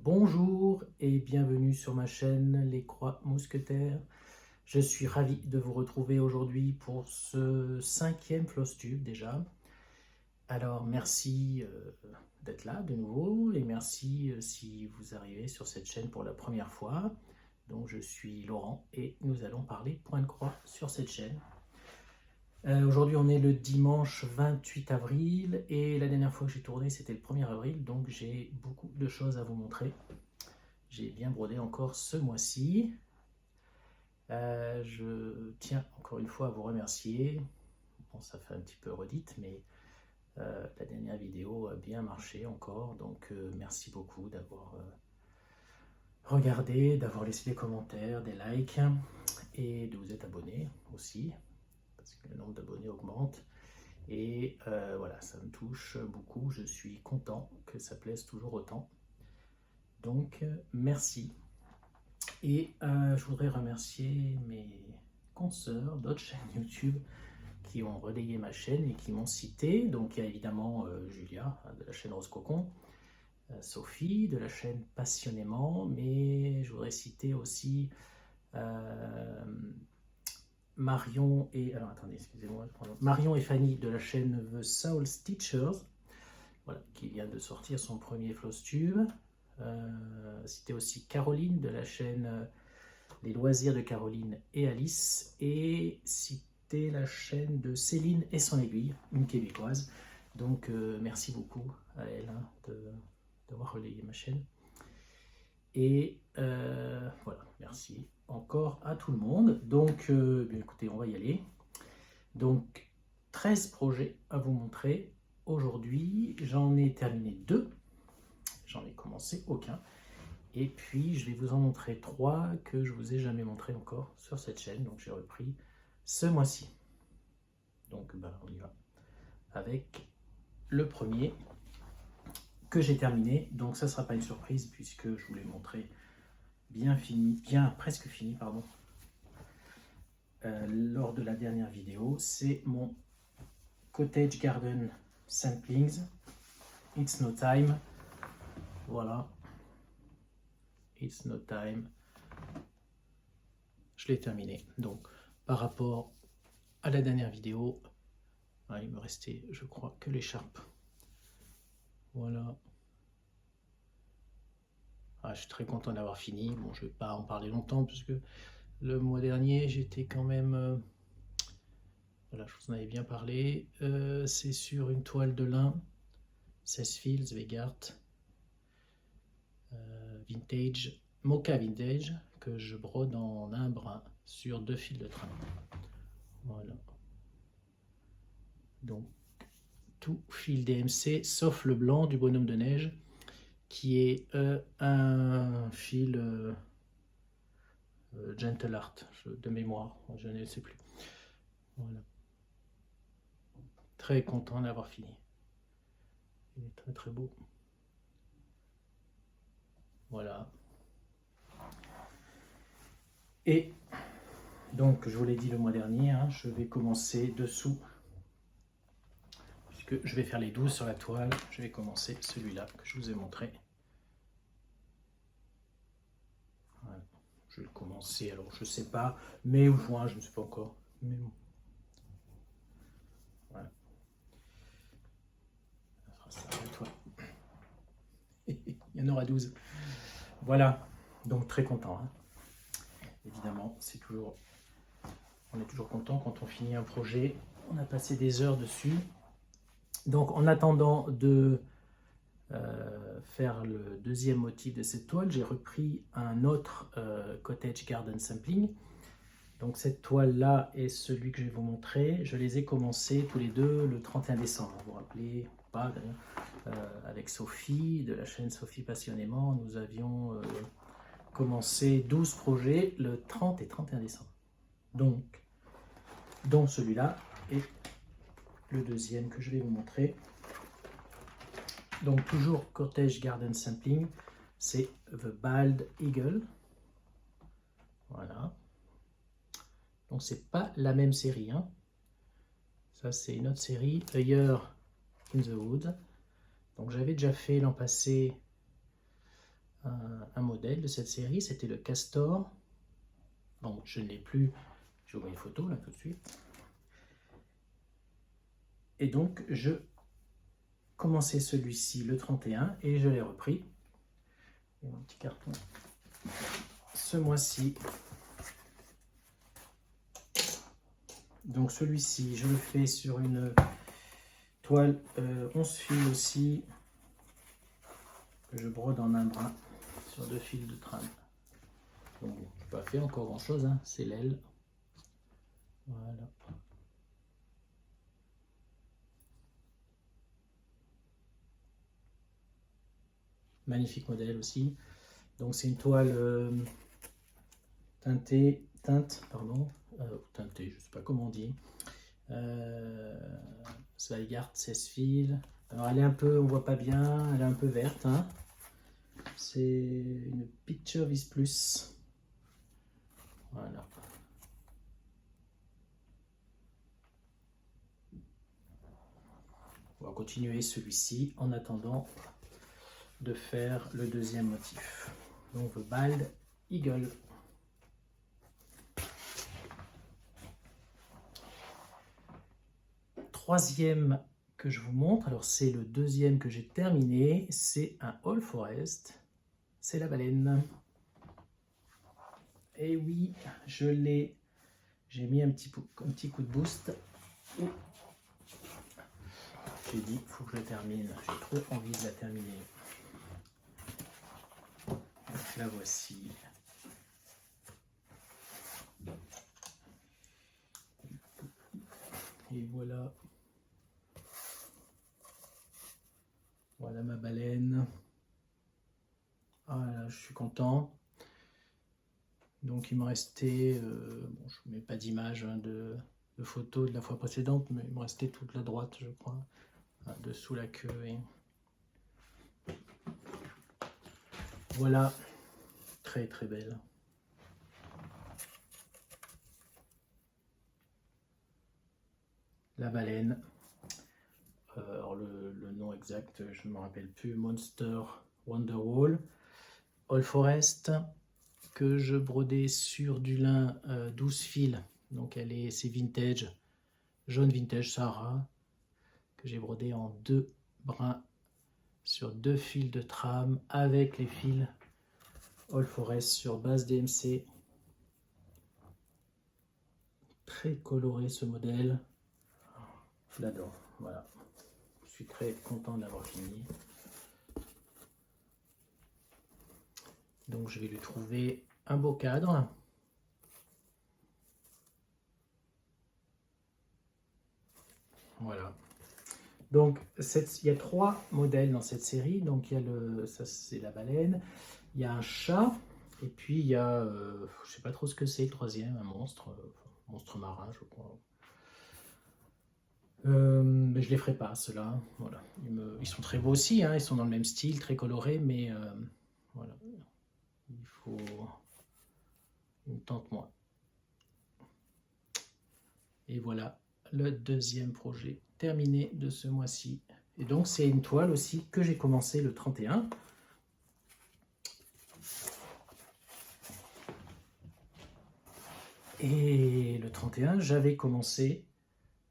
Bonjour et bienvenue sur ma chaîne Les Croix Mousquetaires. Je suis ravi de vous retrouver aujourd'hui pour ce 5e Flosstube déjà. Alors merci d'être là de nouveau et merci si vous arrivez sur cette chaîne pour la première fois. Donc je suis Laurent et nous allons parler point de croix sur cette chaîne. Aujourd'hui on est le dimanche 28 avril et la dernière fois que j'ai tourné c'était le 1er avril, donc j'ai beaucoup de choses à vous montrer. J'ai bien brodé encore ce mois-ci. Je tiens encore une fois à vous remercier. Bon, ça fait un petit peu redite, mais la dernière vidéo a bien marché encore. Donc merci beaucoup d'avoir regardé, d'avoir laissé des commentaires, des likes et de vous être abonné aussi, parce que le nombre d'abonnés augmente. Et voilà, ça me touche beaucoup. Je suis content que ça plaise toujours autant. Donc merci. Et je voudrais remercier mes consoeurs d'autres chaînes YouTube qui ont relayé ma chaîne et qui m'ont cité. Donc il y a évidemment Julia de la chaîne Rose Cocon, Sophie de la chaîne Passionnément, mais je voudrais citer aussi Marion et alors attendez, excusez-moi, Marion et Fanny de la chaîne The Soul Stitchers, voilà, qui vient de sortir son premier Flosstube. Citer aussi Caroline de la chaîne Les Loisirs de Caroline et Alice, et citer la chaîne de Céline et son aiguille, une québécoise. Donc merci beaucoup à elle d'avoir relayé ma chaîne. Et voilà, merci encore à tout le monde. Donc bien écoutez, on va y aller. Donc 13 projets à vous montrer aujourd'hui. J'en ai terminé 2. J'en ai commencé aucun. Et puis, je vais vous en montrer 3 que je ne vous ai jamais montré encore sur cette chaîne. Donc, j'ai repris ce mois-ci. Donc, on y va avec le premier que j'ai terminé. Donc, ça ne sera pas une surprise puisque je vous l'ai montré presque fini, pardon, lors de la dernière vidéo. C'est mon Cottage Garden Samplings. It's No Time. Voilà. It's No Time. Je l'ai terminé. Donc, par rapport à la dernière vidéo, il me restait, je crois, que l'écharpe. Voilà. Je suis très content d'avoir fini. Bon, je ne vais pas en parler longtemps, puisque le mois dernier, j'étais quand même... voilà, je vous en avais bien parlé. C'est sur une toile de lin, 16 fils, Vegart, vintage, Mocha Vintage, que je brode en un brin sur 2 fils de train. Voilà. Donc, tout fil DMC, sauf le blanc du bonhomme de neige, qui est un fil Gentle Art, de mémoire, je ne sais plus. Voilà. Très content d'avoir fini. Il est très très beau. Voilà. Et donc, je vous l'ai dit le mois dernier, je vais commencer dessous. Puisque je vais faire les 12 sur la toile, je vais commencer celui-là que je vous ai montré. Voilà. Je vais le commencer, alors je ne sais pas, mai ou juin, je ne sais pas encore. Mais bon. Voilà. Ça, la toile. Il y en aura 12. Voilà, donc très content. Évidemment, on est toujours content quand on finit un projet. On a passé des heures dessus. Donc en attendant de faire le deuxième motif de cette toile, j'ai repris un autre Cottage Garden Sampling. Donc cette toile-là est celui que je vais vous montrer. Je les ai commencés tous les deux le 31 décembre. Vous vous rappelez pas avec Sophie, de la chaîne Sophie Passionnément, nous avions commencé 12 projets le 30 et 31 décembre. Donc, dont celui-là et le deuxième que je vais vous montrer. Donc toujours Cottage Garden Sampling, c'est The Bald Eagle. Voilà. Donc c'est pas la même série. Ça c'est une autre série, A Year in the Wood. Donc j'avais déjà fait l'an passé un modèle de cette série, c'était le Castor. Bon, je ne l'ai plus, je vous mets une photo là tout de suite. Et donc, je commençais celui-ci le 31 et je l'ai repris. Et mon petit carton. Ce mois-ci. Donc celui-ci, je le fais sur une toile 11 fils aussi, que je brode en un brin sur 2 fils de trame. Donc bon, je n'ai pas fait encore grand chose, hein, c'est l'aile. Voilà. Magnifique modèle aussi. Donc c'est une toile teintée, teintée, je ne sais pas comment on dit. Zweigart 16 fils. Alors elle est un peu, on voit pas bien, elle est un peu verte. Hein. C'est une Picture Vis Plus. Voilà. On va continuer celui-ci en attendant de faire le deuxième motif. Donc le Bald Eagle. Troisième que je vous montre, alors c'est le deuxième que j'ai terminé, c'est un All Forest, c'est la baleine. Et oui, je l'ai, j'ai mis un petit coup de boost. J'ai dit, il faut que je la termine, j'ai trop envie de la terminer. Donc la voici. Et voilà. Voilà ma baleine. Voilà, je suis content. Donc il me restait, bon, je ne mets pas d'image hein, de photo de la fois précédente, mais il me restait toute la droite, je crois, dessous la queue. Et... Voilà, très très belle. La baleine. Alors le nom exact, je ne me rappelle plus, Monster Wonderwall. All Forest, que je brodais sur du lin 12 fils. Donc c'est vintage, jaune vintage Sahara, que j'ai brodé en 2 brins sur 2 fils de trame avec les fils All Forest sur base DMC. Très coloré ce modèle. Je l'adore. Voilà. Je suis très content d'avoir fini. Donc je vais lui trouver un beau cadre. Voilà. Donc il y a 3 modèles dans cette série. Donc il y a ça c'est la baleine, il y a un chat, et puis il y a, je sais pas trop ce que c'est le troisième, un monstre, monstre marin je crois. Mais je les ferai pas ceux-là. Voilà. Ils sont très beaux aussi, hein, ils sont dans le même style, très colorés, mais voilà. Il me tente moins. Et voilà le deuxième projet terminé de ce mois-ci. Et donc c'est une toile aussi que j'ai commencé le 31. Et le 31, j'avais commencé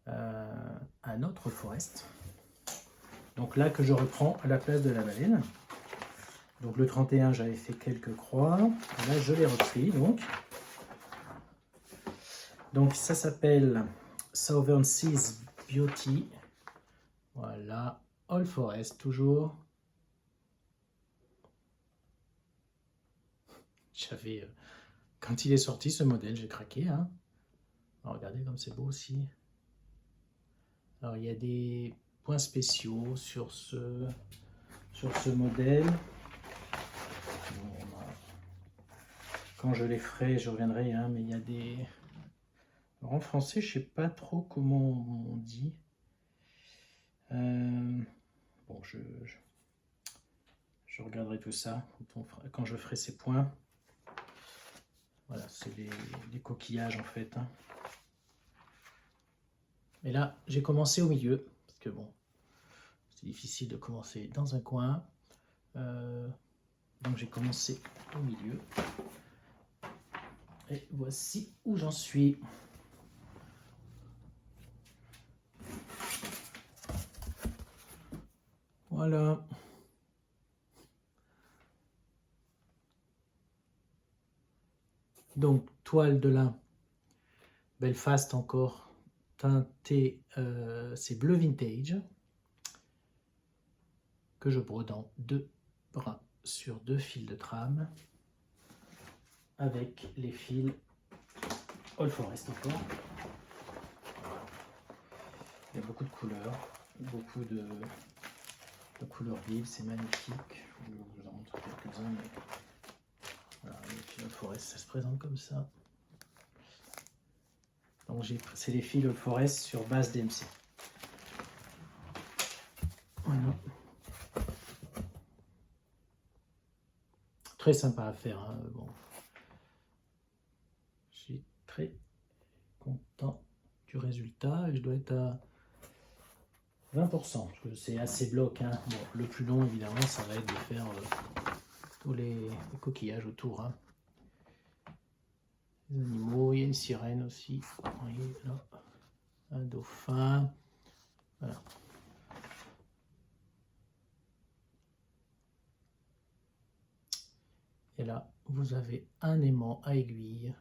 un autre Forest. Donc là que je reprends à la place de la baleine. Donc le 31, j'avais fait quelques croix. Là, je l'ai repris donc. Donc ça s'appelle Southern Seas Beauty. Voilà, All Forest toujours. J'avais, quand il est sorti ce modèle, j'ai craqué. Hein. Alors, regardez comme c'est beau aussi. Alors il y a des points spéciaux sur ce modèle. Bon, quand je les ferai, je reviendrai. Hein, mais il y a des... Alors, en français, je sais pas trop comment on dit. Bon, je regarderai tout ça quand je ferai ces points. Voilà, c'est des coquillages en fait. Hein. Mais là, j'ai commencé au milieu, parce que bon, c'est difficile de commencer dans un coin. Donc j'ai commencé au milieu. Et voici où j'en suis. Voilà. Donc toile de lin Belfast encore teintée, c'est bleu vintage que je brode en 2 brins sur 2 fils de trame avec les fils All Forest encore. Il y a beaucoup de couleurs, beaucoup de couleurs vives, c'est magnifique. Je vous en montre quelques-uns. Voilà, les fils All Forest, ça se présente comme ça. Donc c'est les fils All Forest sur base DMC. Voilà. Très sympa à faire. Hein. Bon. Je suis très content du résultat. Et je dois être à 20%. C'est assez bloc. Hein. Bon, le plus long, évidemment, ça va être de faire tous les coquillages autour. Hein. Les animaux, il y a une sirène aussi. Voyez, là. Un dauphin. Voilà. Et là, vous avez un aimant à aiguille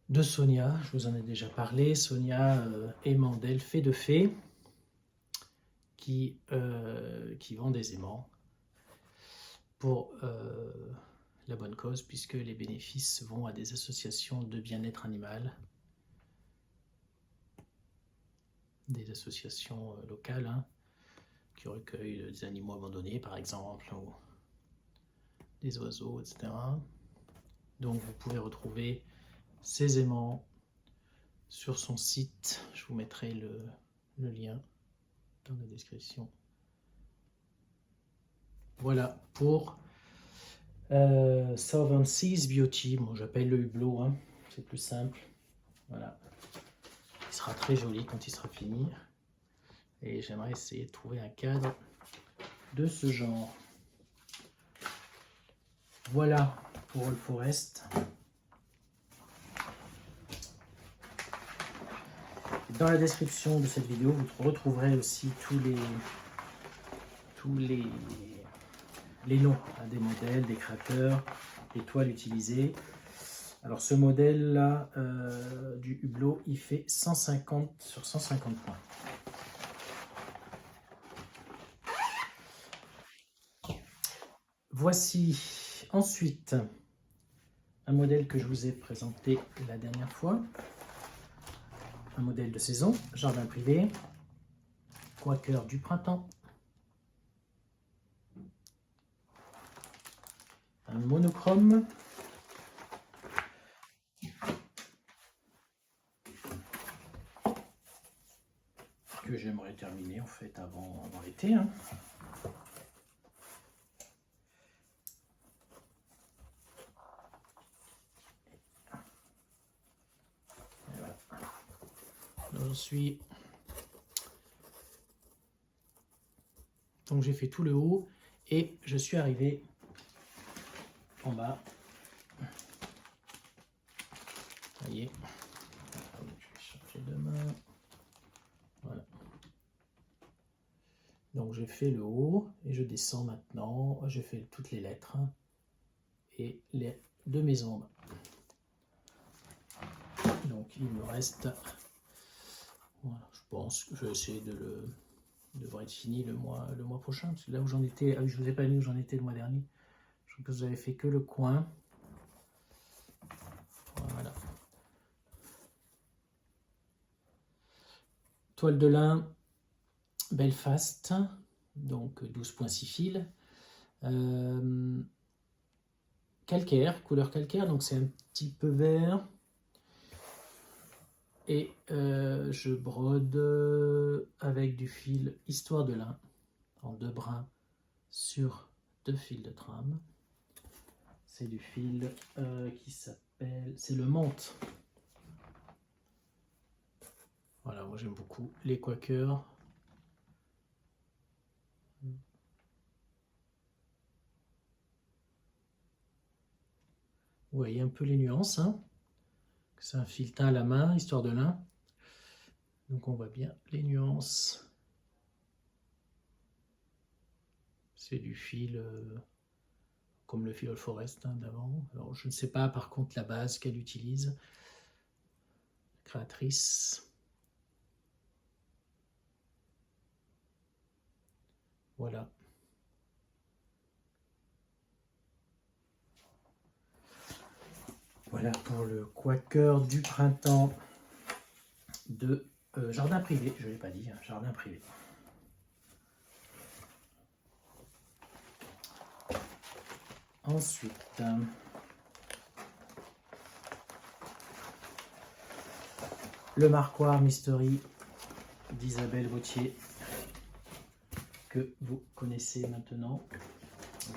de Sonia. Je vous en ai déjà parlé. Sonia aimant d'elfe et de fée qui vend des aimants pour la bonne cause, puisque les bénéfices vont à des associations de bien-être animal, des associations locales hein, qui recueillent des animaux abandonnés par exemple, ou des oiseaux, etc. Donc vous pouvez retrouver ces aimants sur son site. Je vous mettrai le lien dans la description. Voilà pour Southern Seas Beauty. Bon, j'appelle le hublot, hein, c'est plus simple. Voilà. Il sera très joli quand il sera fini. Et j'aimerais essayer de trouver un cadre de ce genre. Voilà pour All Forest. Dans la description de cette vidéo, vous retrouverez aussi tous les noms hein, des modèles, des créateurs, des toiles utilisées. Alors ce modèle là du hublot, il fait 150 sur 150 points. Voici ensuite un modèle que je vous ai présenté la dernière fois. Un modèle de saison, jardin privé, quaker du printemps, un monochrome, que j'aimerais terminer en fait avant l'été. Hein. Voilà. J'en suis. Donc j'ai fait tout le haut et je suis arrivé en bas. Ça y est. Je vais changer de main. Voilà. Donc j'ai fait le haut et je descends maintenant. J'ai fait toutes les lettres et les 2 maisons en bas. Donc il me reste. Voilà, je pense que je vais essayer de devrait être fini le mois prochain. Parce que là où j'en étais, ah oui, je vous ai pas dit où j'en étais le mois dernier. Je crois que vous avez fait que le coin. Voilà. Toile de lin Belfast, donc 12,6 fils. Calcaire, couleur calcaire, donc c'est un petit peu vert. Et je brode avec du fil Histoire de lin en 2 brins sur 2 fils de trame. C'est du fil qui s'appelle, c'est le menthe. Voilà, moi j'aime beaucoup les quakers. Vous voyez un peu les nuances, hein. C'est un fil teint à la main, histoire de lin. Donc on voit bien les nuances. C'est du fil comme le fil All Forest hein, d'avant. Alors je ne sais pas par contre la base qu'elle utilise. Créatrice. Voilà. Voilà pour le Quaker du printemps de Jardin Privé. Je ne l'ai pas dit, hein, Jardin Privé. Ensuite, le Marquoir Mystery d'Isabelle Vauthier, que vous connaissez maintenant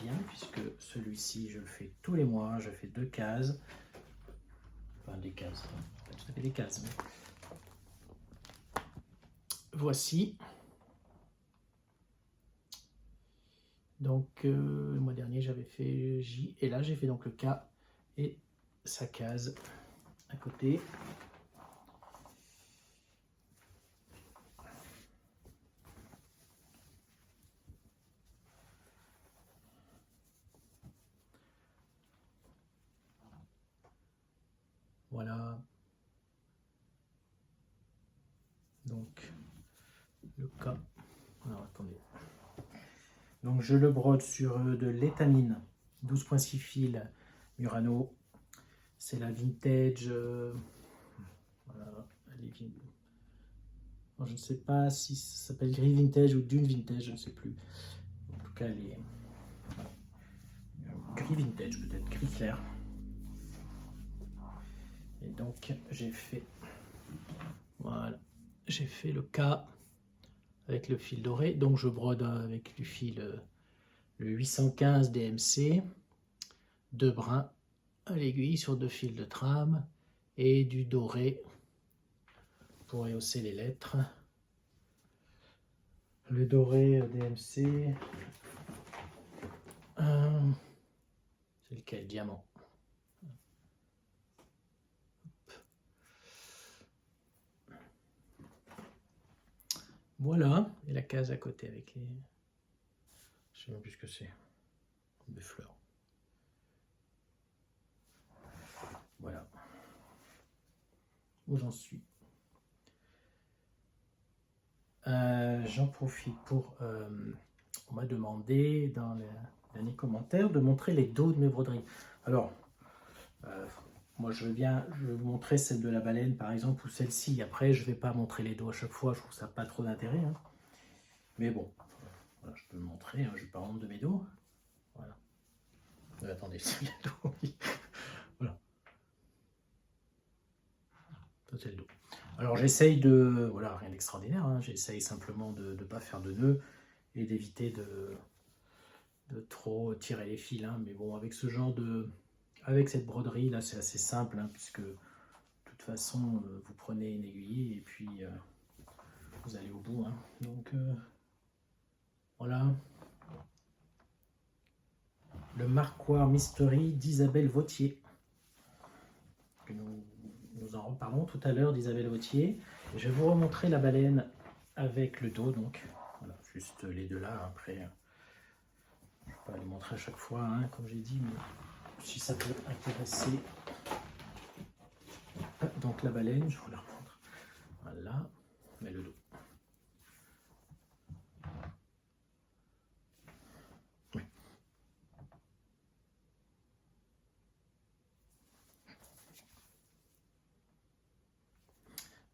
bien, puisque celui-ci, je le fais tous les mois, je fais 2 cases. Enfin, des cases, pas tout à fait des cases, mais... Voici. Donc, le mois dernier, j'avais fait J, et là, j'ai fait donc le K et sa case à côté. Voilà. Donc, le K. Alors, attendez. Donc, je le brode sur de l'étamine 12.6 fils Murano. C'est la vintage. Voilà, elle est vintage. Alors, je ne sais pas si ça s'appelle gris vintage ou dune vintage, je ne sais plus. En tout cas, elle est gris vintage, peut-être gris clair. Et donc, j'ai fait. Voilà, j'ai fait le K avec le fil doré. Donc, je brode avec du fil le 815 DMC, 2 brins à l'aiguille sur 2 fils de trame et du doré pour rehausser les lettres. Le doré DMC, c'est lequel? Diamant. Voilà, et la case à côté avec les... Je sais même plus ce que c'est. Des fleurs. Voilà. Où j'en suis. J'en profite pour... on m'a demandé dans les derniers commentaires de montrer les dos de mes broderies. Alors, moi je veux bien vous montrer celle de la baleine par exemple, ou celle-ci. Après, je ne vais pas montrer les dos à chaque fois, je trouve ça pas trop d'intérêt. Hein. Mais bon, voilà, je peux le montrer, hein, je n'ai pas honte de mes dos. Voilà. Attendez, c'est le dos. Voilà. Ça, c'est le dos. Alors j'essaye de... Voilà, rien d'extraordinaire, hein, j'essaye simplement de ne pas faire de nœuds et d'éviter de trop tirer les fils. Hein. Mais bon, avec ce genre de... Avec cette broderie, là, c'est assez simple, hein, puisque de toute façon, vous prenez une aiguille et puis vous allez au bout. Hein. Donc, voilà. Le Marquoir Mystery d'Isabelle Vauthier. Que nous en reparlons tout à l'heure d'Isabelle Vauthier. Je vais vous remontrer la baleine avec le dos, donc voilà, juste les deux là. Après, je ne vais pas les montrer à chaque fois, hein, comme j'ai dit, mais si ça peut intéresser. Donc la baleine, je vous la remontre. Voilà, mais le dos. Oui.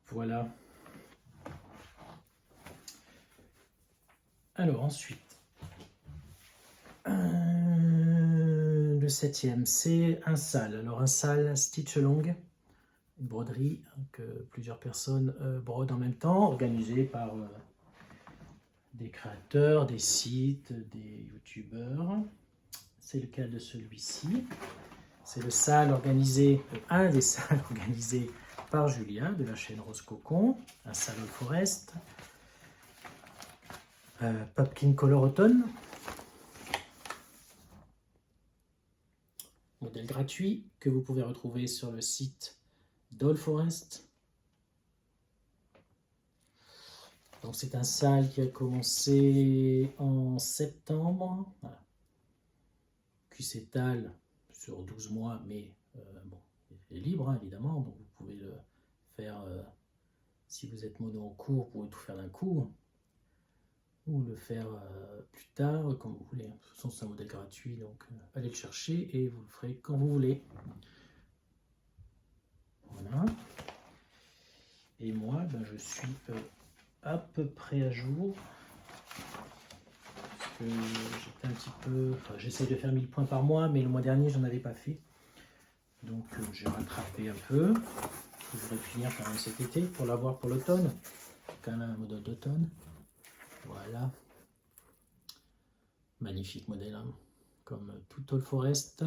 Voilà. Alors ensuite, le 7e, c'est un sale. Alors un sale stitch long, une broderie que plusieurs personnes brodent en même temps, organisée par des créateurs, des sites, des youtubeurs. C'est le cas de celui-ci. C'est le sale organisé, un des sales organisés par Julia de la chaîne Rose Cocon, un sale All Forest. Pumpkin Color Automne. Modèle gratuit que vous pouvez retrouver sur le site d'Allforest. Donc c'est un sale qui a commencé en septembre, voilà, qui s'étale sur 12 mois, mais bon, il est libre hein, évidemment, donc vous pouvez le faire, si vous êtes mono en cours, vous pouvez tout faire d'un coup, ou le faire plus tard, comme vous voulez. De toute façon c'est un modèle gratuit, donc allez le chercher et vous le ferez quand vous voulez. Voilà. Et moi, ben, je suis à peu près à jour. J'étais un petit peu, enfin, j'essaie de faire 1000 points par mois, mais le mois dernier j'en avais pas fait, donc j'ai rattrapé un peu. Je voudrais finir quand même cet été pour l'avoir pour l'automne, quand même un modèle d'automne. Voilà, magnifique modèle hein, comme tout Allforest.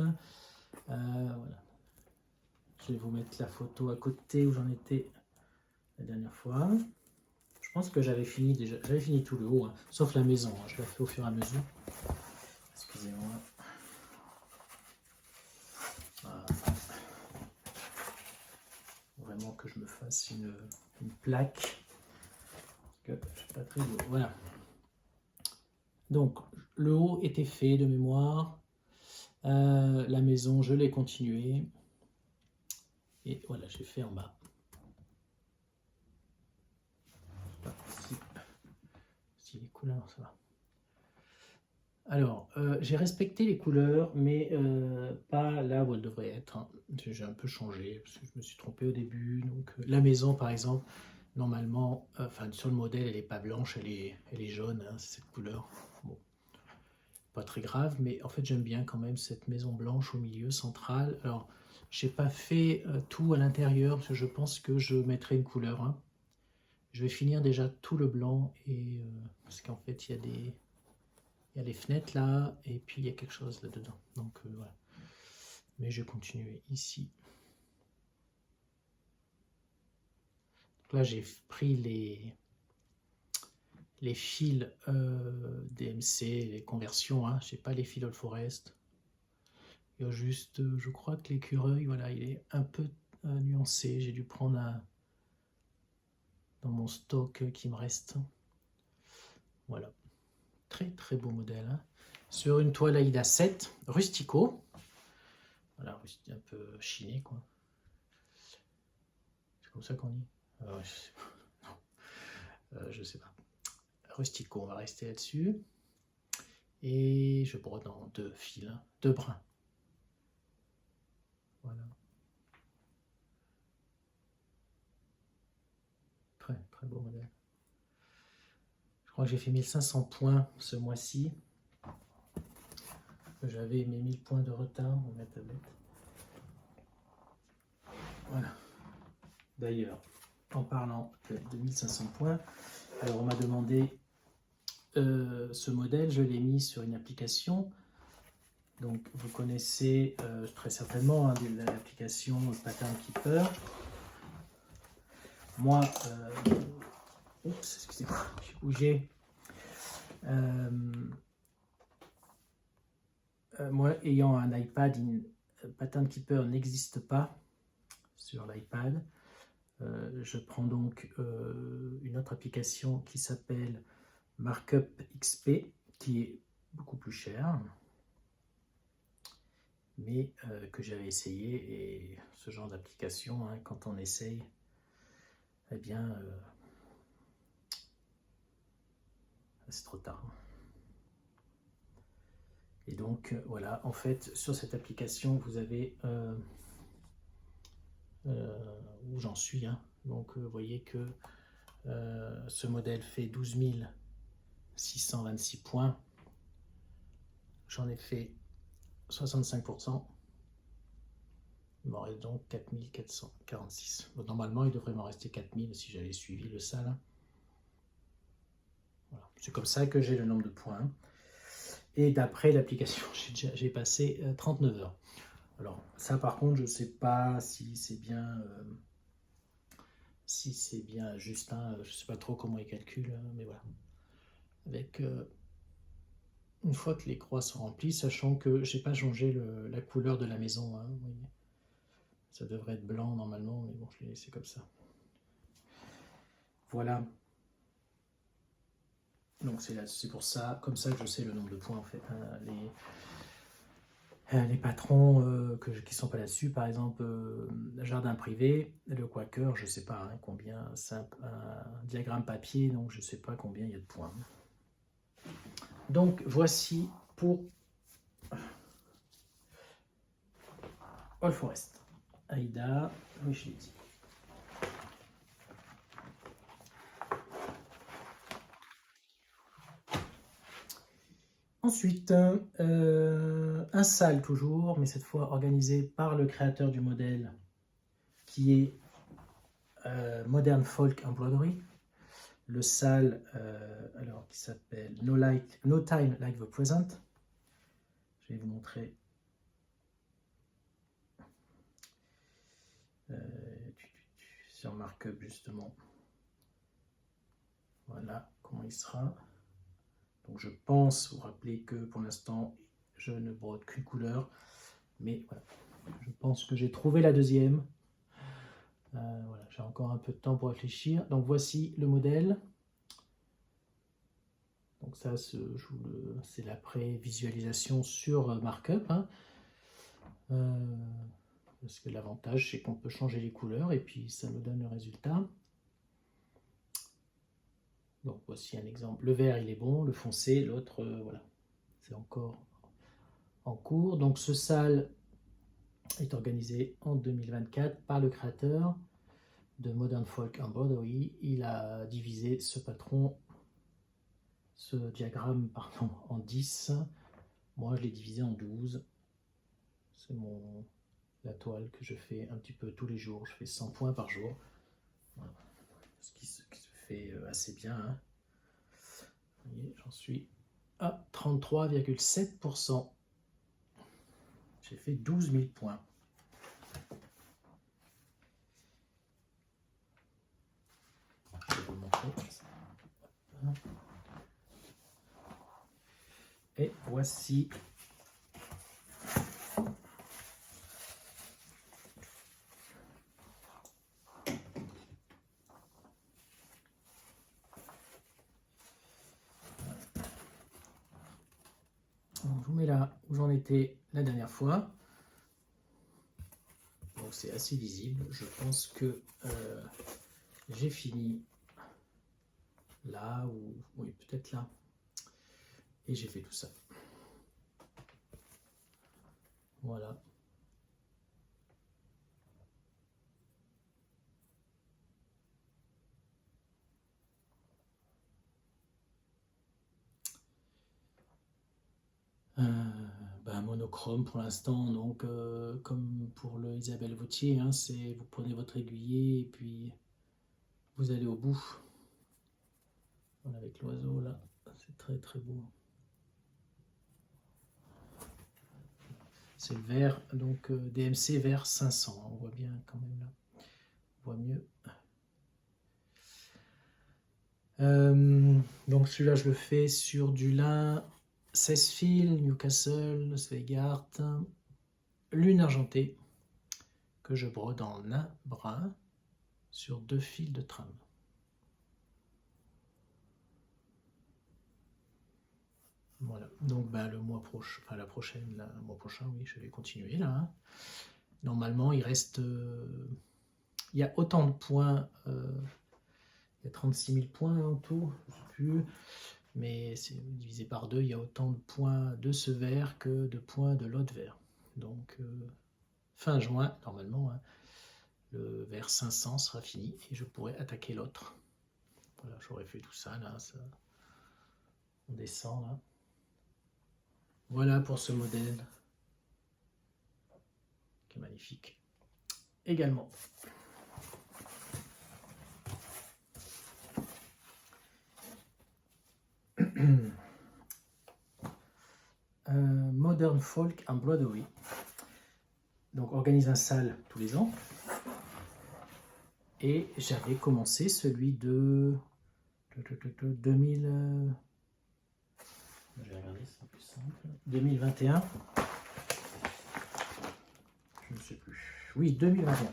Voilà, je vais vous mettre la photo à côté où j'en étais la dernière fois. Je pense que j'avais fini déjà, j'avais fini tout le haut hein, sauf la maison hein, je l'ai fait au fur et à mesure. Excusez-moi. Voilà. Vraiment que je me fasse une plaque. Parce que je suis pas très beau. Voilà. Donc, le haut était fait de mémoire. La maison, je l'ai continué. Et voilà, j'ai fait en bas. Si les couleurs, ça va. Alors, j'ai respecté les couleurs, mais pas là où elles devraient être. Hein. J'ai un peu changé, parce que je me suis trompé au début. Donc, la maison, par exemple, normalement, enfin, sur le modèle, elle n'est pas blanche, elle est jaune, hein, c'est cette couleur. Bon, pas très grave, mais en fait, j'aime bien quand même cette maison blanche au milieu, centrale. Alors, j'ai pas fait tout à l'intérieur, parce que je pense que je mettrai une couleur. Hein. Je vais finir déjà tout le blanc, et parce qu'en fait, il y a les fenêtres là, et puis il y a quelque chose là-dedans. Donc voilà. Mais je vais continuer ici. Donc là, j'ai pris les fils DMC, les conversions. Hein. Je n'ai pas les fils Allforest. Il y a juste, je crois que l'écureuil, voilà, il est un peu nuancé. J'ai dû prendre dans mon stock qui me reste. Voilà. Très très beau modèle. Hein. Sur une toile Aida 7, Rustico. Voilà, un peu chiné quoi. C'est comme ça qu'on dit. Je sais pas. Non, je sais pas. Rustico, on va rester là-dessus. Et je brode en 2 fils, 2 brins. Voilà. Très très beau modèle. Je crois que j'ai fait 1500 points ce mois-ci. J'avais mes 1000 points de retard dans ma tablette. Voilà. D'ailleurs, en parlant de 1500 points, alors on m'a demandé ce modèle, je l'ai mis sur une application. Donc vous connaissez très certainement hein, l'application Pattern Keeper. Moi, oups, excusez-moi, j'ai bougé. Moi, ayant un iPad, Pattern Keeper n'existe pas sur l'iPad. Je prends donc une autre application qui s'appelle Markup XP, qui est beaucoup plus chère, mais que j'avais essayé. Et ce genre d'application, hein, quand on essaye, eh bien, c'est trop tard. Et donc, voilà, en fait, sur cette application, vous avez où j'en suis. Hein. Donc, vous voyez que ce modèle fait 12 626 points. J'en ai fait 65%. Il m'en reste donc 4446. Bon, normalement, il devrait m'en rester 4000 si j'avais suivi le sale. Voilà. C'est comme ça que j'ai le nombre de points. Et d'après l'application, j'ai passé 39 heures. Alors ça par contre, je ne sais pas si c'est bien juste, hein, je ne sais pas trop comment ils calculent, mais voilà. Avec une fois que les croix sont remplies, sachant que j'ai pas changé la couleur de la maison, hein, vous voyez. Ça devrait être blanc normalement, mais bon, je l'ai laissé comme ça. Voilà. Donc c'est pour ça, comme ça que je sais le nombre de points en fait. Hein. Les patrons qui sont pas là-dessus, par exemple, jardin privé, le Quaker, je sais pas hein, combien, c'est un diagramme papier, donc je sais pas combien il y a de points. Donc voici pour All Forest. Aïda, oui je l'ai dit. Ensuite, un SAL toujours, mais cette fois organisé par le créateur du modèle, qui est Modern Folk Embroidery. Le SAL, alors qui s'appelle No Time Like the Present. Je vais vous montrer. Sur markup justement. Voilà comment il sera. Donc je pense vous rappeler que pour l'instant je ne brode qu'une couleur, mais voilà, je pense que j'ai trouvé la deuxième. Voilà, j'ai encore un peu de temps pour réfléchir. Donc voici le modèle. Donc ça, c'est la pré-visualisation sur markup. Hein. Parce que l'avantage, c'est qu'on peut changer les couleurs et puis ça nous donne le résultat. Donc voici un exemple. Le vert, il est bon, le foncé, l'autre, voilà. C'est encore en cours. Donc ce SAL est organisé en 2024 par le créateur de Modern Folk Embroidery. Il a divisé ce diagramme pardon, en 10. Moi, je l'ai divisé en 12. C'est la toile que je fais un petit peu tous les jours. Je fais 100 points par jour. Voilà. Ce qui se fait assez bien. Hein. Vous voyez, j'en suis à 33,7%. J'ai fait 12 000 points. Je vais vous le montrer. Et voici je vous mets là où j'en étais la dernière fois. Donc c'est assez lisible. Je pense que j'ai fini là, ou oui, peut-être là. Et j'ai fait tout ça. Voilà. Monochrome pour l'instant, donc comme pour le Isabelle Vautier, hein, c'est vous prenez votre aiguiller et puis vous allez au bout. Voilà, avec l'oiseau là, c'est très très beau. C'est le vert, donc DMC vert 500, on voit bien quand même là, on voit mieux. Donc celui-là je le fais sur du lin 16 fils, Newcastle, Sveigart, lune argentée que je brode en nain brun sur 2 fils de trame. Voilà, donc le mois prochain, enfin le mois prochain, oui, je vais continuer là. Hein. Normalement, il reste, il y a autant de points, il y a 36 000 points en tout, je ne sais plus, mais c'est divisé par 2, il y a autant de points de ce vert que de points de l'autre vert. Donc, fin juin, normalement, hein, le vert 500 sera fini et je pourrai attaquer l'autre. Voilà, j'aurais fait tout ça, là, on descend, là. Voilà pour ce modèle, qui est magnifique. Également. Modern Folk Embroidery. Donc organise un SAL tous les ans. Et j'avais commencé celui de Je vais regarder, c'est plus simple. 2021. Je ne sais plus. Oui, 2021.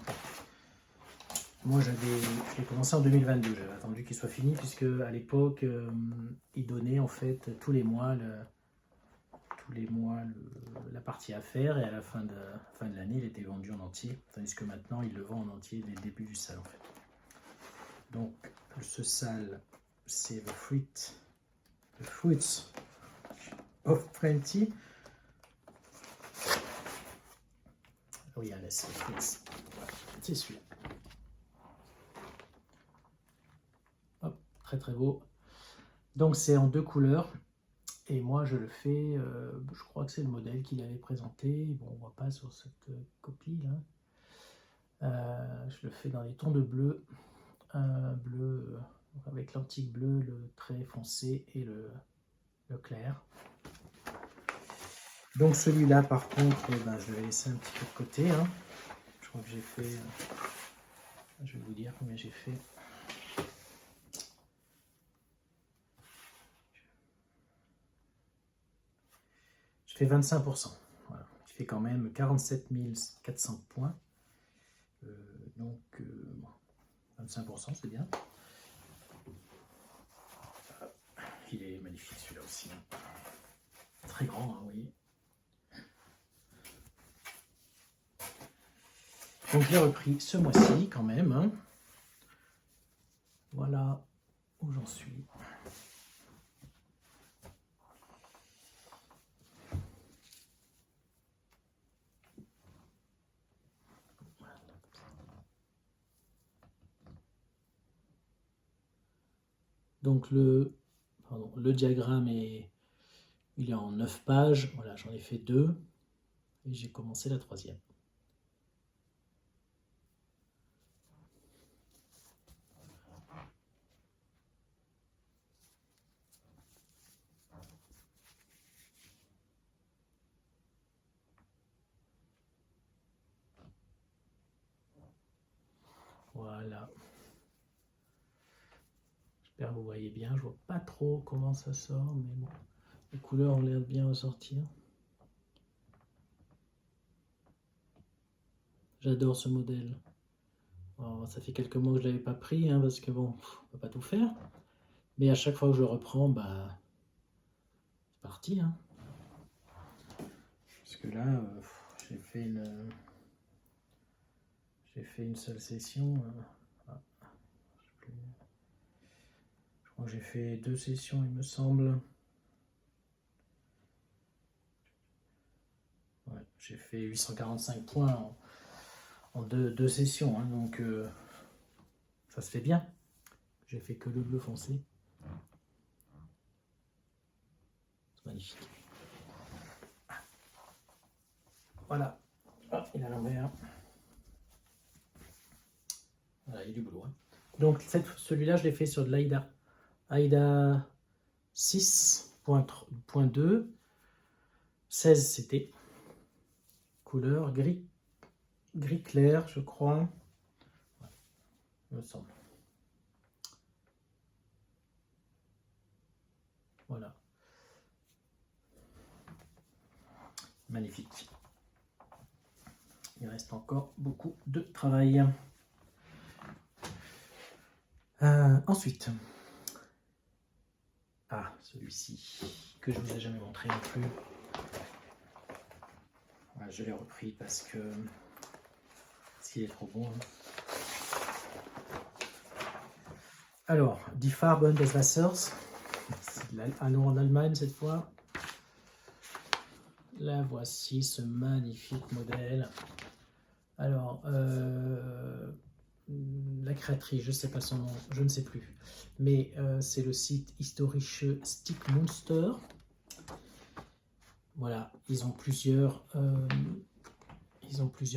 Moi, je l'ai commencé en 2022. J'avais attendu qu'il soit fini, puisque à l'époque, il donnait en fait tous les mois la partie à faire, et à la fin de l'année, il était vendu en entier. Tandis que maintenant, il le vend en entier dès le début du sale, en fait. Donc, ce sale, c'est le Fruits of Plenty. Oui, allez, c'est Fruits. C'est celui-là. Hop, très très beau. Donc, c'est en 2 couleurs. Et moi, je le fais, je crois que c'est le modèle qu'il avait présenté. Bon, on ne voit pas sur cette copie là. Je le fais dans les tons de bleu. Bleu avec l'antique bleu, le très foncé et le clair. Donc celui-là, par contre, je vais laisser un petit peu de côté. Hein. Je crois que j'ai fait... je vais vous dire combien j'ai fait. Je fais 25%. Voilà. Je fais quand même 47 400 points. Donc, bon, 25%, c'est bien. Il est magnifique celui-là aussi. Hein. Très grand, hein, vous voyez. Donc je l'ai repris ce mois-ci quand même. Hein. Voilà où j'en suis. Donc le diagramme il est en 9 pages. Voilà, j'en ai fait 2 et j'ai commencé la 3e. Voilà. J'espère que vous voyez bien. Je vois pas trop comment ça sort, mais bon. Les couleurs ont l'air de bien ressortir. J'adore ce modèle. Alors, ça fait quelques mois que je ne l'avais pas pris, hein, parce que bon, on ne peut pas tout faire. Mais à chaque fois que je le reprends, c'est parti. Hein. Parce que là, j'ai fait une seule session. Je crois que j'ai fait 2 sessions, il me semble. Ouais, j'ai fait 845 points en 2 sessions, hein, donc ça se fait bien. J'ai fait que le bleu foncé. C'est magnifique. Voilà. Ah, il est à l'envers. Voilà, il y a du boulot. Hein. Donc celui-là, je l'ai fait sur de l'AIDA 6.2, 16 CT, couleur gris clair, je crois. Ouais, il me semble. Voilà. Magnifique. Il reste encore beaucoup de travail. Ensuite, celui-ci que je vous ai jamais montré non plus. Ouais, je l'ai repris parce qu'il est trop bon. Hein. Alors, Die Farben des Wassers, allons en Allemagne cette fois. Là, voici ce magnifique modèle. Alors, la créatrice, je ne sais pas son nom, je ne sais plus. Mais c'est le site Historische Stickmonster. Voilà, ils ont plusieurs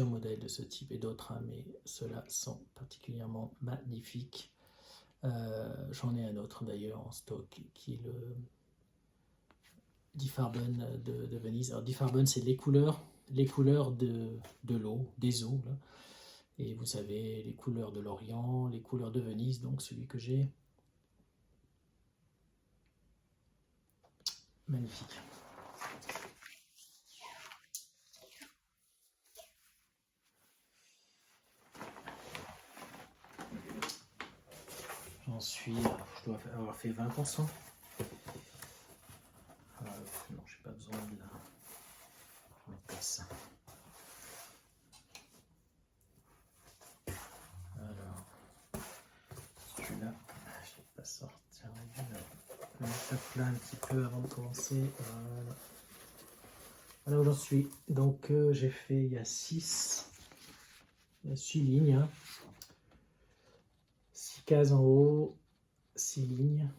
modèles de ce type et d'autres, hein, mais ceux-là sont particulièrement magnifiques. J'en ai un autre d'ailleurs en stock qui est le Die Farben de Venise. Alors Die Farben, c'est les couleurs de l'eau, des eaux. Là. Et vous savez, les couleurs de l'Orient, les couleurs de Venise, donc celui que j'ai. Magnifique. J'en suis, je dois avoir fait 20%. Non, j'ai pas besoin de la mettre comme ça. Alors, celui-là, je vais pas sortir. Je vais le mettre à plat un petit peu avant de commencer. Voilà. Voilà où j'en suis. Donc, j'ai fait, il y a 6 lignes. Hein. 6 cases en haut, 6 lignes.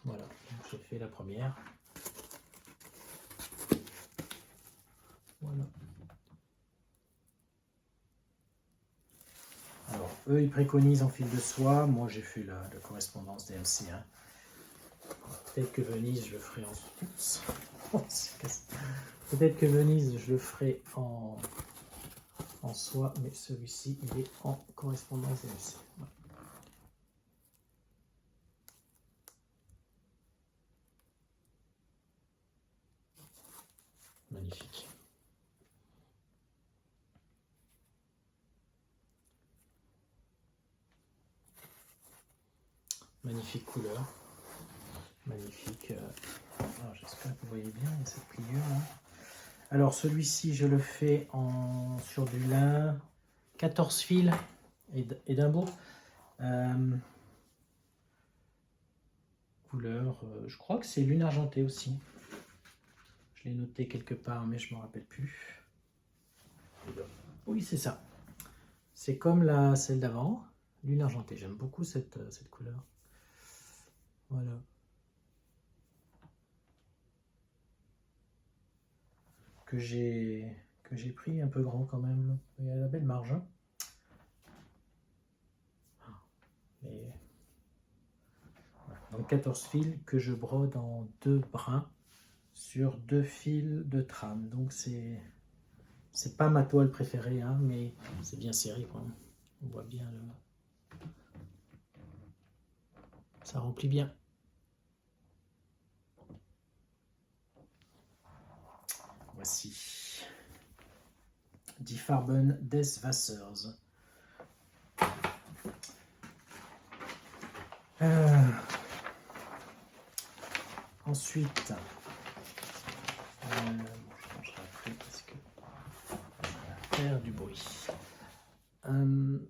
Voilà, j'ai fait la première. Voilà. Alors, eux, ils préconisent en fil de soie. Moi, j'ai fait la correspondance DMC. Hein. Peut-être que Venise, je le ferai en... Peut-être que Venise, je le ferai en soie, mais celui-ci, il est en correspondance DMC. Voilà. Magnifique. Magnifique couleur. Magnifique. J'espère que vous voyez bien cette pliure là. Alors celui-ci, je le fais sur du lin 14 fils Édimbourg. Couleur, je crois que c'est lune argentée aussi. Je l'ai noté quelque part, mais je ne me rappelle plus. Oui, c'est ça. C'est comme celle d'avant, lune argentée. J'aime beaucoup cette couleur. Voilà. Que j'ai pris un peu grand quand même. Il y a la belle marge. Hein. Et... voilà. Donc 14 fils que je brode en 2 brins sur 2 fils de trame. Donc c'est pas ma toile préférée, hein, mais c'est bien serré quand même. On voit bien ça remplit bien. Voici Die Farben des Wassers. Ensuite, je changerai après parce que ça va faire du bruit. Un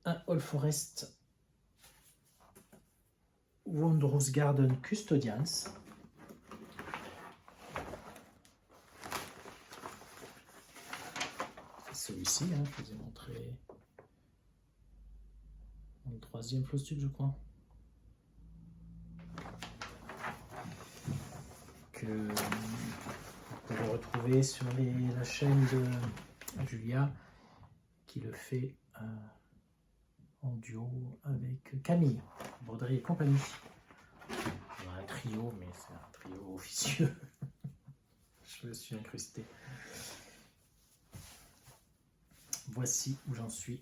All Forest Wondrous Garden Custodians. Celui-ci, hein, je vous ai montré dans le 3e floss tube, je crois. Que vous pouvez retrouver sur la chaîne de Julia qui le fait en duo avec Camille, Broderie et compagnie. Il y a un trio, mais c'est un trio officieux. Je me suis incrusté. Voici où j'en suis.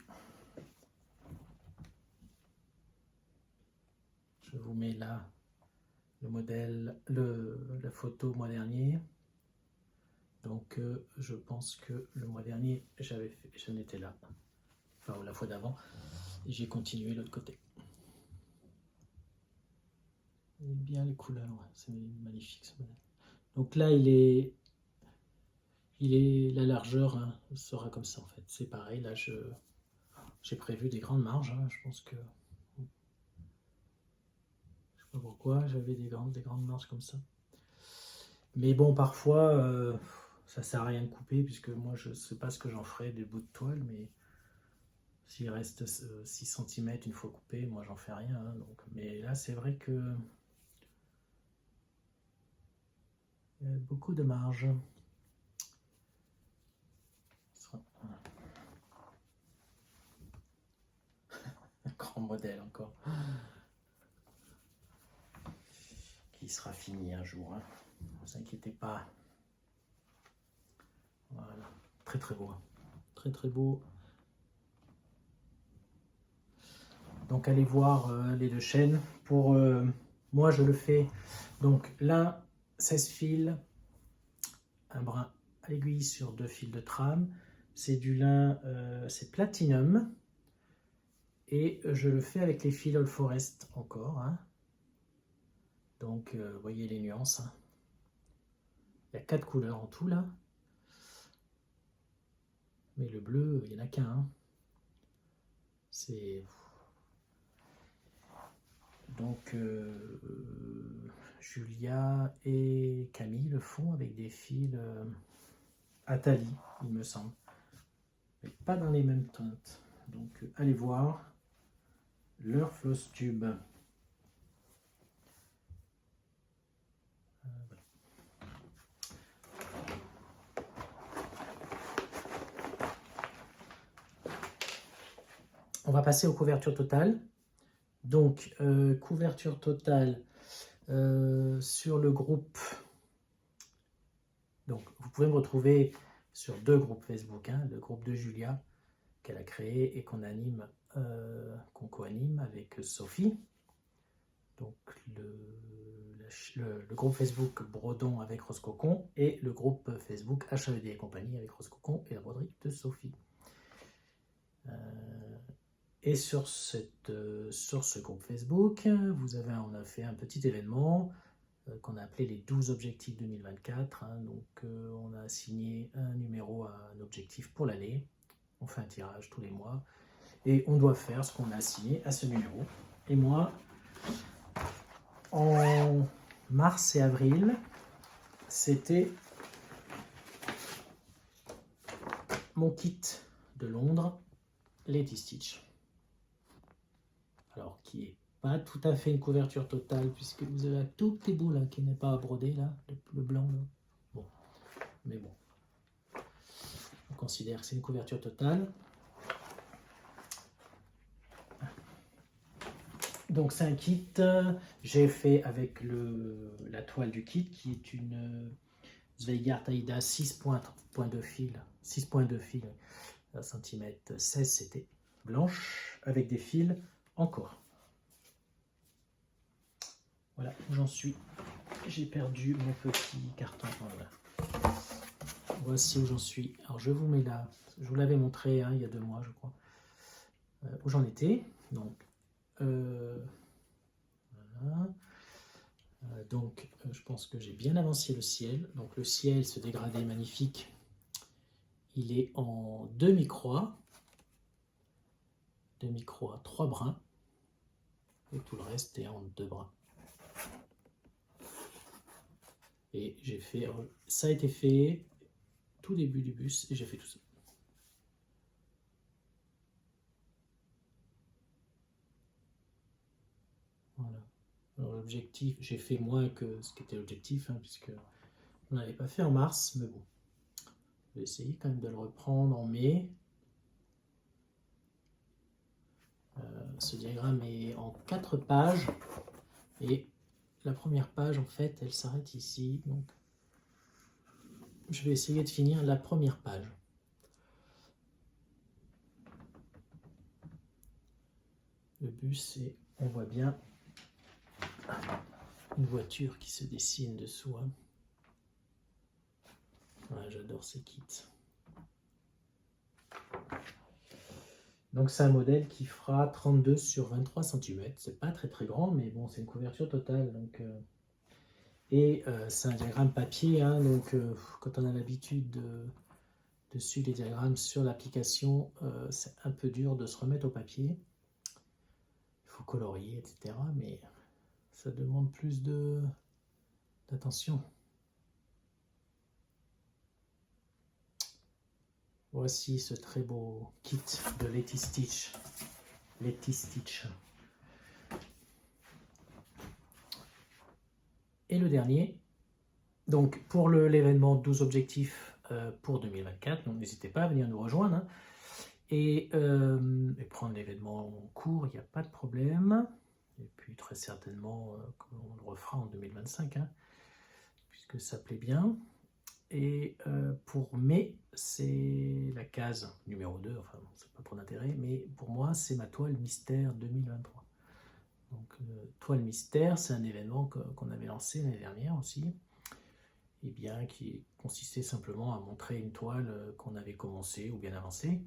Je vous mets là le modèle, la photo mois dernier. Donc je pense que le mois dernier j'en étais là, enfin la fois d'avant, et j'ai continué l'autre côté. Et bien les couleurs, ouais, c'est magnifique ce modèle. Donc là la largeur hein, sera comme ça en fait. C'est pareil, là j'ai prévu des grandes marges. Hein, je pense que je sais pas pourquoi j'avais des grandes marges comme ça. Mais bon, parfois ça sert à rien de couper puisque moi je sais pas ce que j'en ferai des bouts de toile, mais s'il reste 6 cm une fois coupé, moi j'en fais rien. Hein, donc. Mais là c'est vrai que il y a beaucoup de marge. Un grand modèle encore. Qui sera fini un jour. Hein. Ne vous inquiétez pas. Voilà. Très très beau. Très très beau. Donc allez voir les 2 chaînes. Pour moi je le fais. Donc là 16 fils, un brin à l'aiguille sur 2 fils de trame. C'est du lin, c'est Platinum. Et je le fais avec les fils All Forest encore. Hein. Donc, vous voyez les nuances. Hein. Il y a 4 couleurs en tout là. Mais le bleu, il n'y en a qu'un. Hein. C'est... Donc, Julia et Camille le font avec des fils Atali, il me semble. Mais pas dans les mêmes teintes. Donc, allez voir leur floss tube. On va passer aux couvertures totales. Donc, couverture totale sur le groupe. Donc, vous pouvez me retrouver sur 2 groupes Facebook. Hein, le groupe de Julia, qu'elle a créé et qu'on anime, qu'on co-anime avec Sophie. Donc, le groupe Facebook Brodon avec Rose Cocon et le groupe Facebook HAED et compagnie avec Rose Cocon et la broderie de Sophie. Et sur ce groupe Facebook, on a fait un petit événement qu'on a appelé les 12 objectifs 2024. Hein, donc, on a assigné un numéro à un objectif pour l'année. On fait un tirage tous les mois. Et on doit faire ce qu'on a assigné à ce numéro. Et moi, en mars et avril, c'était mon kit de Londres, Letty Stitch. Alors, qui est pas tout à fait une couverture totale, puisque vous avez un tout petit bout là qui n'est pas à broder, là, le blanc. Là. Bon, mais bon. On considère que c'est une couverture totale. Donc, c'est un kit, j'ai fait avec la toile du kit, qui est une Zweigart Aida 6.2 fil, 6.2 fil, cm 16 CT, blanche, avec des fils encore. Voilà où j'en suis. J'ai perdu mon petit carton. Voilà. Voici où j'en suis. Alors je vous mets là. Je vous l'avais montré hein, il y a 2 mois, je crois. Où j'en étais. Donc, voilà. Donc, je pense que j'ai bien avancé le ciel. Donc, le ciel, ce dégradé magnifique, il est en demi-croix. Demi-croix, 3 brins. Et tout le reste est en 2 brins. Et j'ai fait, ça a été fait tout début du bus et j'ai fait tout ça. Voilà. Alors l'objectif, j'ai fait moins que ce qui était l'objectif, hein, puisque on n'avait pas fait en mars, mais bon. Je vais essayer quand même de le reprendre en mai. Ce diagramme est en 4 pages et la première page, en fait, elle s'arrête ici. Donc, je vais essayer de finir la première page. Le bus, et on voit bien une voiture qui se dessine dessous. Hein. Ouais, j'adore ces kits. Donc c'est un modèle qui fera 32 sur 23 cm. C'est pas très très grand, mais bon, c'est une couverture totale. Donc, c'est un diagramme papier. Hein, donc quand on a l'habitude de suivre les diagrammes sur l'application, c'est un peu dur de se remettre au papier. Il faut colorier, etc. Mais ça demande plus d'attention. Voici ce très beau kit de Letty Stitch. Letty Stitch. Et le dernier, donc pour l'événement 12 objectifs pour 2024, donc n'hésitez pas à venir nous rejoindre hein, et prendre l'événement en cours, il n'y a pas de problème. Et puis très certainement on le refera en 2025, hein, puisque ça plaît bien. Et pour mai, c'est la case numéro 2, enfin c'est pas trop d'intérêt, mais pour moi c'est ma toile mystère 2023. Donc toile mystère, c'est un événement qu'on avait lancé l'année dernière aussi. et bien, qui consistait simplement à montrer une toile qu'on avait commencé ou bien avancée,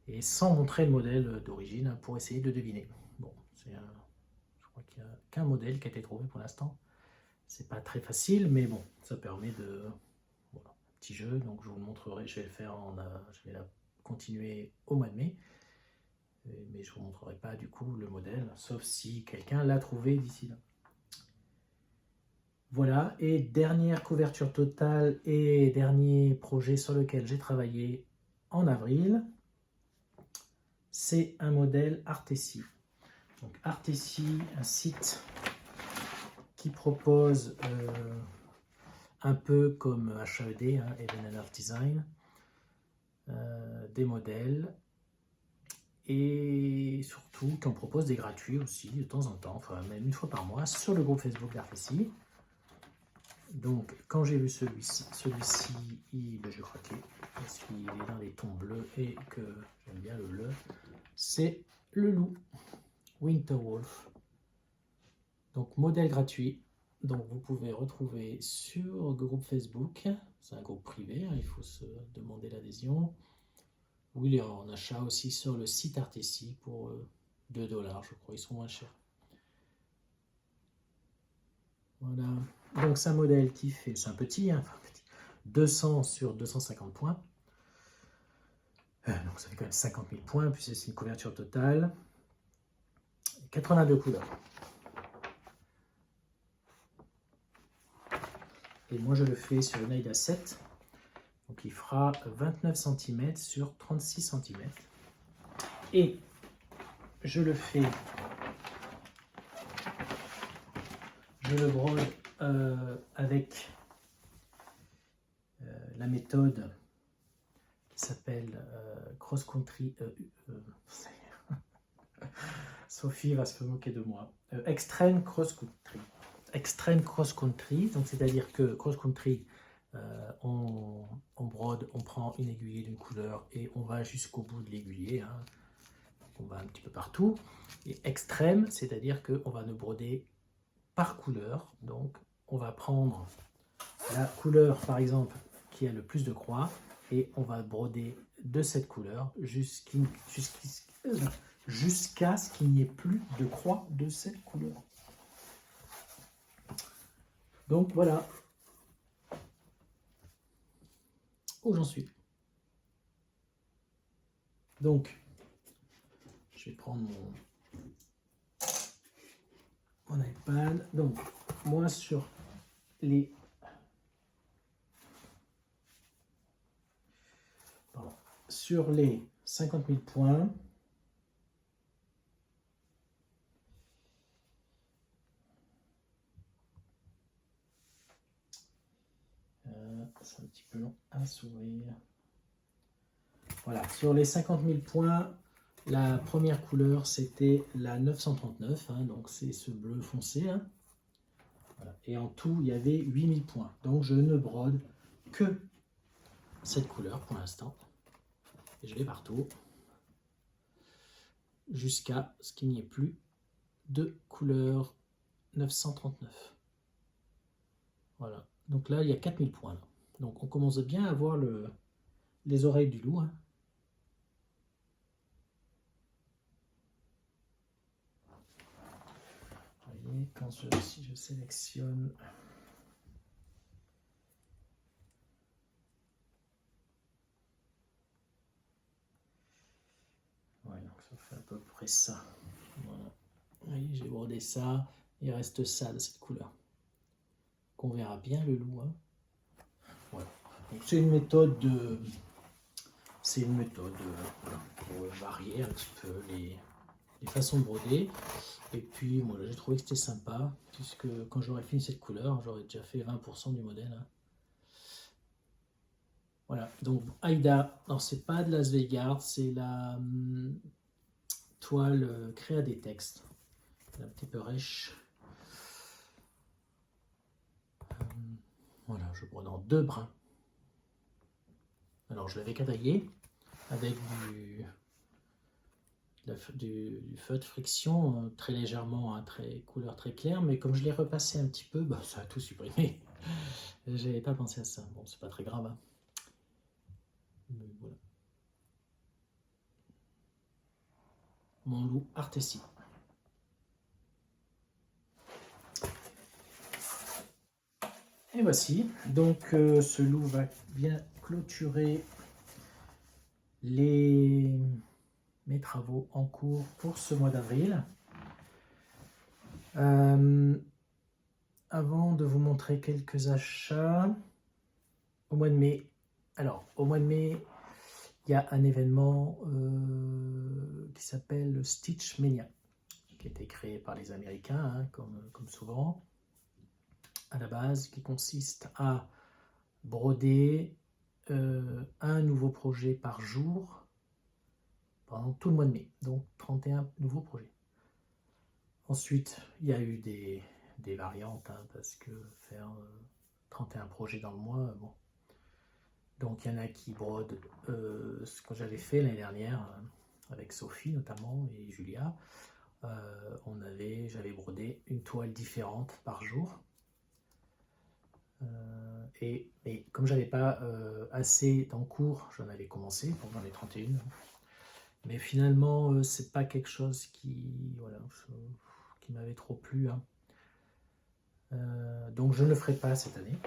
et sans montrer le modèle d'origine pour essayer de deviner. Bon, je crois qu'il n'y a qu'un modèle qui a été trouvé pour l'instant. C'est pas très facile, mais bon, ça permet de... Voilà, petit jeu, donc je vous le montrerai, je vais le faire, je vais la continuer au mois de mai, mais je ne vous montrerai pas du coup le modèle, sauf si quelqu'un l'a trouvé d'ici là. Voilà, et dernière couverture totale et dernier projet sur lequel j'ai travaillé en avril, c'est un modèle Artessi. Donc Artessi, un site qui propose un peu comme HAED, hein, Even and Art Design, des modèles et surtout qui en propose des gratuits aussi de temps en temps, enfin même une fois par mois sur le groupe Facebook d'Artessi. Donc quand j'ai vu celui-ci, j'ai craqué parce qu'il est dans les tons bleus et que j'aime bien le bleu. C'est le loup, Winterwolf. Donc modèle gratuit. Donc vous pouvez retrouver sur le groupe Facebook, c'est un groupe privé, hein, il faut se demander l'adhésion. Ou il est en achat aussi sur le site Artessi pour 2 $, je crois, ils sont moins chers. Voilà, donc c'est un modèle qui fait, c'est un petit, hein, 200 sur 250 points. Donc ça fait quand même 50 000 points, puis c'est une couverture totale. 82 couleurs. Et moi je le fais sur une AIDA 7. Donc il fera 29 cm sur 36 cm. Et je le fais, je le brode avec la méthode qui s'appelle Cross Country. Sophie va se moquer de moi. Extreme Cross Country. Extreme Cross Country, donc c'est-à-dire que Cross Country, on brode, on prend une aiguille d'une couleur et on va jusqu'au bout de l'aiguillé, hein. On va un petit peu partout. Et extrême, c'est-à-dire qu'on va ne broder par couleur, donc on va prendre la couleur par exemple qui a le plus de croix et on va broder de cette couleur jusqu'à ce qu'il n'y ait plus de croix de cette couleur. Donc voilà où j'en suis. Donc je vais prendre mon iPad. Donc moi sur les sur les 50 000 points, c'est un petit peu long à s'ouvrir. Voilà, sur les 50 000 points, la première couleur c'était la 939, hein, donc c'est ce bleu foncé. Hein. Voilà. Et en tout, il y avait 8 000 points. Donc je ne brode que cette couleur pour l'instant. Et je vais partout jusqu'à ce qu'il n'y ait plus de couleur 939. Voilà. Donc là, il y a 4000 points. Là. Donc on commence bien à voir les oreilles du loup. Hein. Vous voyez, si je sélectionne... Ouais, donc ça fait à peu près ça. Voilà. Vous voyez, j'ai brodé ça. Il reste ça de cette couleur. Qu'on verra bien le loup. Hein. Voilà. C'est une méthode de... C'est une méthode pour varier un petit peu les façons de broder. Et puis, moi, j'ai trouvé que c'était sympa, puisque quand j'aurais fini cette couleur, j'aurais déjà fait 20% du modèle. Hein. Voilà, donc Aïda, alors c'est pas de la Sveigard, c'est la toile créa des textes. Un petit peu rêche. Voilà, je brode en 2 brins. Alors, je l'avais cadaillé avec du feutre friction très légèrement, hein, couleur très claire, mais comme je l'ai repassé un petit peu, bah, ça a tout supprimé. J'avais pas pensé à ça. Bon, c'est pas très grave, hein. Mais voilà. Mon loup Artessi. Et voici, donc ce loup va bien clôturer mes travaux en cours pour ce mois d'avril. Avant de vous montrer quelques achats, au mois de mai, alors au mois de mai, il y a un événement qui s'appelle le Stitch Mania, qui a été créé par les Américains, hein, comme souvent, à la base, qui consiste à broder un nouveau projet par jour pendant tout le mois de mai, donc 31 nouveaux projets. Ensuite, il y a eu des variantes, hein, parce que faire 31 projets dans le mois, bon. Donc il y en a qui brodent ce que j'avais fait l'année dernière, avec Sophie notamment et Julia. J'avais brodé une toile différente par jour. Mais comme j'avais pas assez d'encours, j'en avais commencé pendant les 31. Mais finalement, c'est pas quelque chose qui m'avait trop plu, hein. Donc je ne le ferai pas cette année.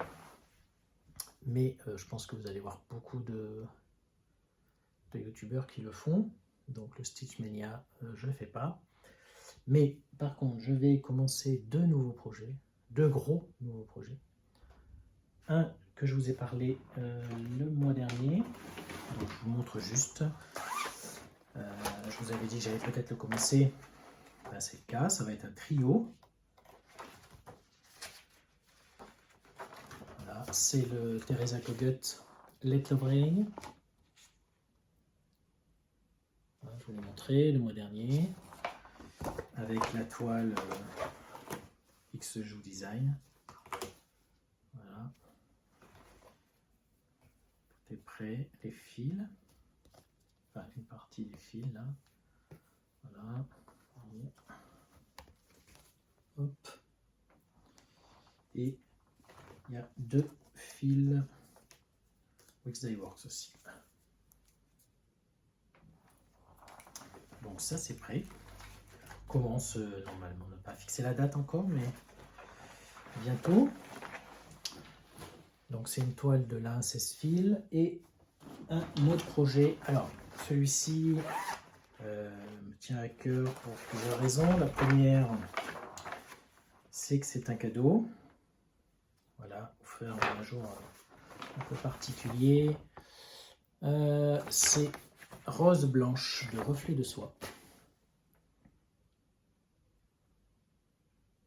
Mais je pense que vous allez voir beaucoup de youtubeurs qui le font. Donc le Stitch Mania, je ne le fais pas. Mais par contre, je vais commencer deux nouveaux projets, deux gros nouveaux projets. Un que je vous ai parlé le mois dernier. Donc je vous montre juste. Je vous avais dit que j'allais peut-être le commencer. Ben, c'est le cas, ça va être un trio. Voilà, c'est le Teresa Kogut Let Love Rain. Voilà, je vous l'ai montré le mois dernier. Avec la toile XJoue Design. Voilà. Tout est prêt, les fils. Enfin, une partie des fils là. Voilà. Hop. Et il y a deux fils Wix Dyeworks aussi. Donc ça c'est prêt. On commence normalement, on n'a pas fixé la date encore, mais bientôt. Donc c'est une toile de lin 16 fils et un autre projet. Alors celui-ci me tient à cœur pour plusieurs raisons. La première, c'est que c'est un cadeau. Voilà, offert un jour un peu particulier. C'est rose blanche de reflet de soie.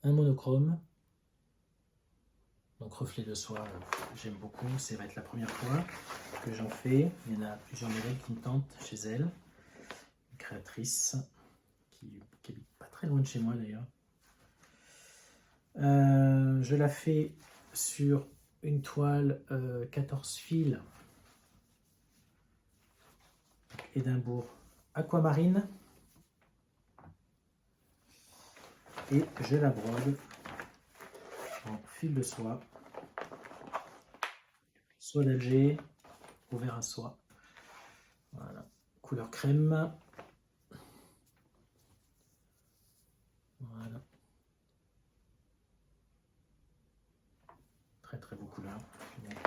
Un monochrome. Donc reflet de soie, j'aime beaucoup. Ça va être la première fois que j'en fais. Il y en a plusieurs modèles qui me tentent chez elle. Une créatrice qui habite pas très loin de chez moi d'ailleurs. Je la fais sur une toile 14 fils Édimbourg aquamarine et je la brode en fil de soie, soie d'Alger au verre à soie. Voilà, couleur crème. Voilà. Très très beau couleur.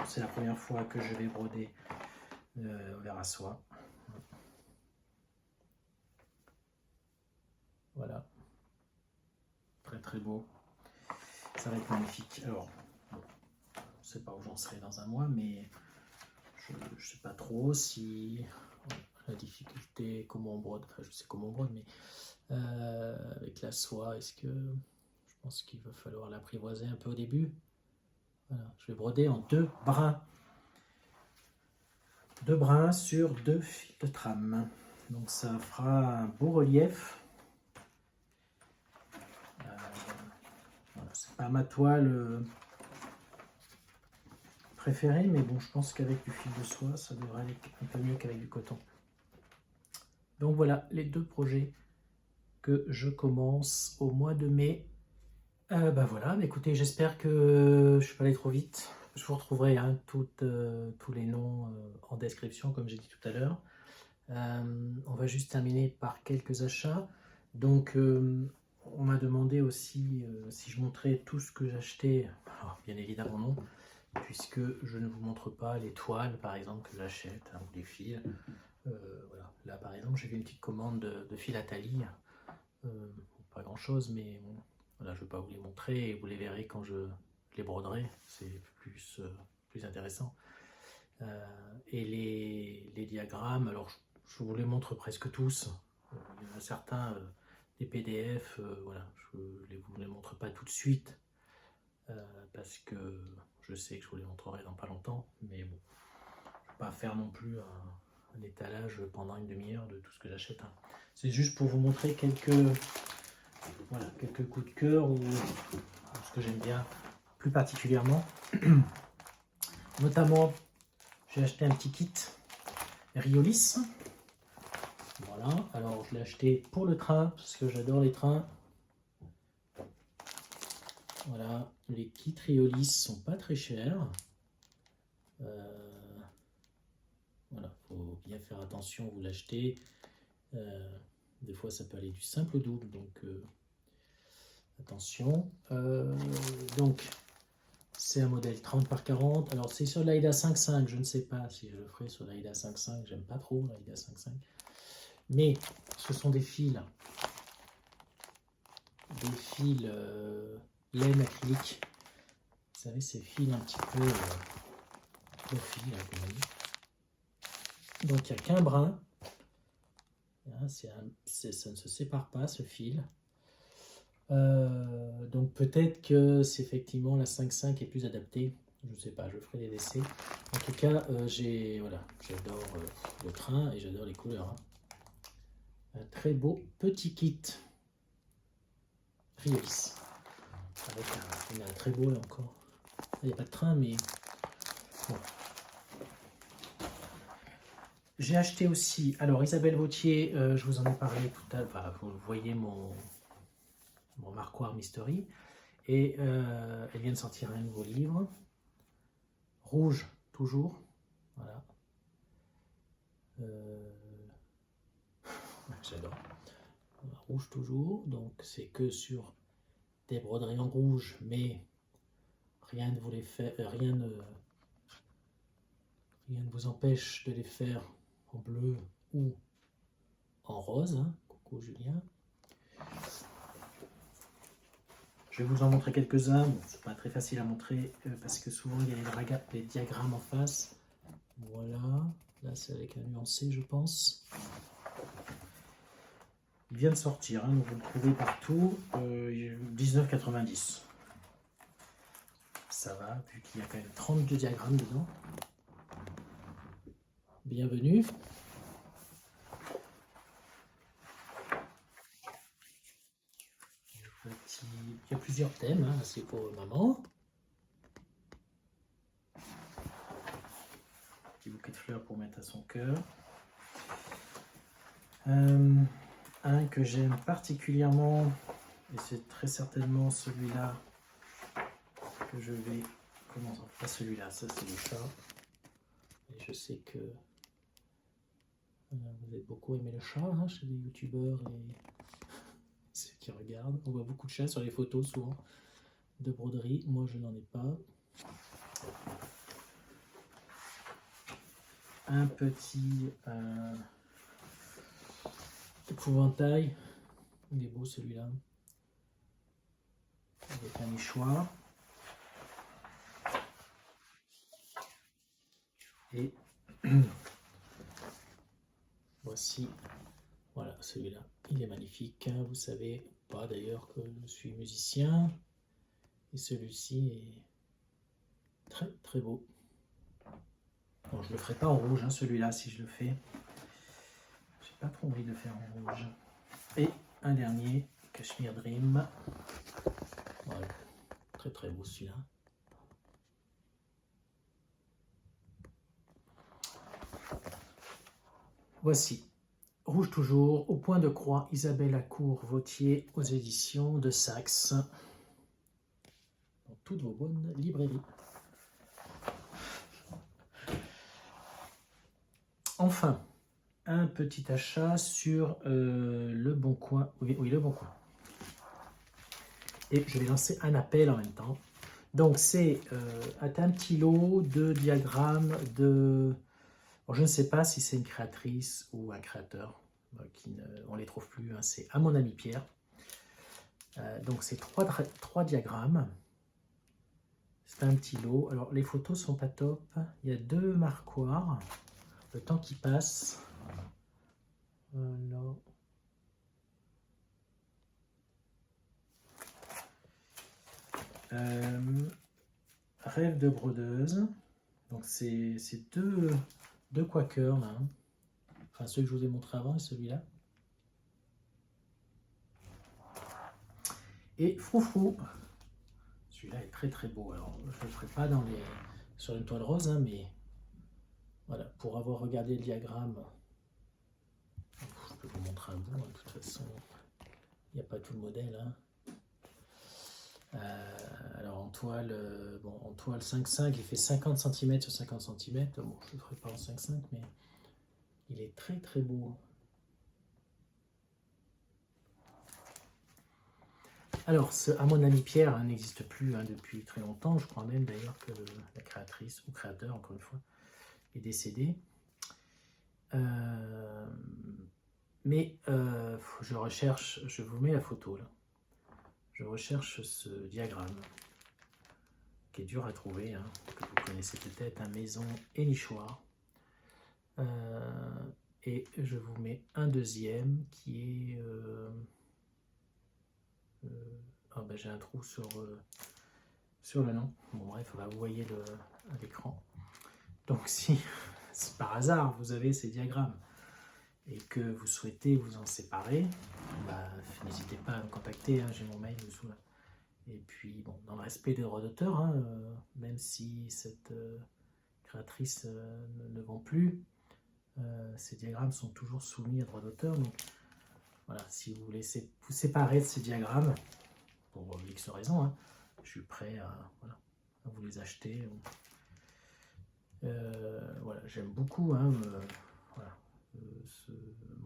C'est la première fois que je vais broder au verre à soie. Voilà. Très très beau. Ça va être magnifique. Alors, bon, je ne sais pas où j'en serai dans un mois, mais je ne sais pas trop si la difficulté, comment on brode, enfin je sais comment on brode, mais avec la soie, est-ce que je pense qu'il va falloir l'apprivoiser un peu au début. Voilà, je vais broder en deux brins. Deux brins sur deux fils de trame. Donc ça fera un beau relief. Voilà, c'est pas ma toile préférée, mais bon, je pense qu'avec du fil de soie, ça devrait aller un peu mieux qu'avec du coton. Donc voilà les deux projets que je commence au mois de mai. Bah voilà, écoutez, j'espère que je suis pas allé trop vite. Je vous retrouverai hein, tous les noms en description, comme j'ai dit tout à l'heure. On va juste terminer par quelques achats. Donc, on m'a demandé aussi si je montrais tout ce que j'achetais. Alors, bien évidemment non, puisque je ne vous montre pas les toiles, par exemple, que j'achète, hein, ou les fils. Voilà. Là, par exemple, j'ai fait une petite commande de philatélie. Pas grand-chose, mais bon, voilà, je ne vais pas vous les montrer, et vous les verrez quand je les broderai. C'est plus intéressant. Et les diagrammes, alors je vous les montre presque tous. Il y en a certains, des PDF, voilà, je ne vous les montre pas tout de suite, parce que je sais que je vous les montrerai dans pas longtemps, mais bon, je ne vais pas faire non plus un étalage pendant une demi-heure de tout ce que j'achète. Hein. C'est juste pour vous montrer quelques coups de cœur ou ce que j'aime bien plus particulièrement. Notamment, j'ai acheté un petit kit Riolis. Voilà, alors je l'ai acheté pour le train parce que j'adore les trains. Voilà, les kits Riolis sont pas très chers. Voilà, faut bien faire attention, vous l'achetez. Des fois ça peut aller du simple au double, donc attention. Donc c'est un modèle 30 par 40. Alors c'est sur l'AIDA 5.5, je ne sais pas si je le ferai sur l'AIDA 5.5, j'aime pas trop l'AIDA 5.5. Mais ce sont des fils laine acrylique. Vous savez, ces fils un petit peu profil, hein, comme on dit. Donc il n'y a qu'un brin. Hein, ça ne se sépare pas ce fil. Donc peut-être que c'est effectivement la 5.5 est plus adaptée. Je ne sais pas, je ferai des essais. En tout cas, j'adore le train et j'adore les couleurs. Hein. Un très beau petit kit Riolis. Il y en a un très beau là encore. Il n'y a pas de train, mais bon. J'ai acheté aussi, alors Isabelle Vautier, je vous en ai parlé tout à l'heure, enfin, vous voyez mon Marquoir Mystery, et elle vient de sortir un nouveau livre, rouge toujours, voilà. J'adore. Rouge toujours, donc c'est que sur des broderies en rouge, mais rien ne vous les fait, rien ne vous empêche de les faire en bleu ou en rose. Hein. Coucou Julien. Je vais vous en montrer quelques-uns. Bon, c'est pas très facile à montrer parce que souvent il y a les diagrammes en face. Voilà. Là c'est avec un nuancé, je pense. Il vient de sortir, hein, vous le trouvez partout. 19,90. Ça va, vu qu'il y a quand même 32 diagrammes dedans. Bienvenue. Il y a plusieurs thèmes, hein. C'est pour maman. Petit bouquet de fleurs pour mettre à son cœur. Un que j'aime particulièrement, et c'est très certainement celui-là que je vais... Comment ça? Pas celui-là, ça c'est le chat. Et je sais que vous avez beaucoup aimé le chat hein, chez les youtubeurs et ceux qui regardent. On voit beaucoup de chats sur les photos souvent de broderie. Moi je n'en ai pas. Un petit épouvantail. Il est beau celui-là. Avec un nichoir. Et voici, voilà celui-là. Il est magnifique. Hein. Vous savez pas d'ailleurs que je suis musicien. Et celui-ci est très très beau. Bon, je ne le ferai pas en rouge, hein, celui-là, si je le fais. J'ai pas trop envie de le faire en rouge. Et un dernier, Kashmir Dream. Voilà, très très beau celui-là. Voici, Rouge toujours, au point de croix, Isabelle Lacour-Vautier aux éditions de Saxe. Dans toutes vos bonnes librairies. Enfin, un petit achat sur Le Bon Coin. Oui, Le Bon Coin. Et je vais lancer un appel en même temps. Donc, c'est un petit lot de diagrammes de... Bon, je ne sais pas si c'est une créatrice ou un créateur. On ne les trouve plus. Hein, c'est À mon ami Pierre. Donc, c'est trois diagrammes. C'est un petit lot. Alors, les photos sont pas top. Il y a 2 marquoirs. Le temps qui passe. Voilà. Rêve de brodeuse. Donc, c'est deux quakers là. Hein. Enfin, ceux que je vous ai montré avant et celui-là. Et Froufrou. Celui-là est très très beau. Alors, je ne le ferai pas sur une toile rose, hein, mais voilà, pour avoir regardé le diagramme, je peux vous montrer un bout. Hein, de toute façon, il n'y a pas tout le modèle. Hein. Alors en toile 5,5, il fait 50 cm sur 50 cm. Bon, je ne le ferai pas en 5,5, mais il est très très beau. Alors, À mon ami Pierre hein, n'existe plus hein, depuis très longtemps. Je crois même d'ailleurs que la créatrice ou créateur, encore une fois, est décédée. Mais je recherche, je vous mets la photo là. Je recherche ce diagramme qui est dur à trouver, hein, que vous connaissez peut-être, un Maison et nichoir. Et je vous mets un deuxième qui est... j'ai un trou sur le nom. Bon bref, là, vous voyez à l'écran. Donc si par hasard vous avez ces diagrammes et que vous souhaitez vous en séparer, n'hésitez pas à me contacter, hein, j'ai mon mail dessous là. Et puis, bon, dans le respect des droits d'auteur, hein, même si cette créatrice ne vend plus, ces diagrammes sont toujours soumis à droits d'auteur. Donc, voilà, si vous voulez vous séparer de ces diagrammes, pour X raisons, hein, je suis prêt à vous les acheter. Voilà, j'aime beaucoup. Hein,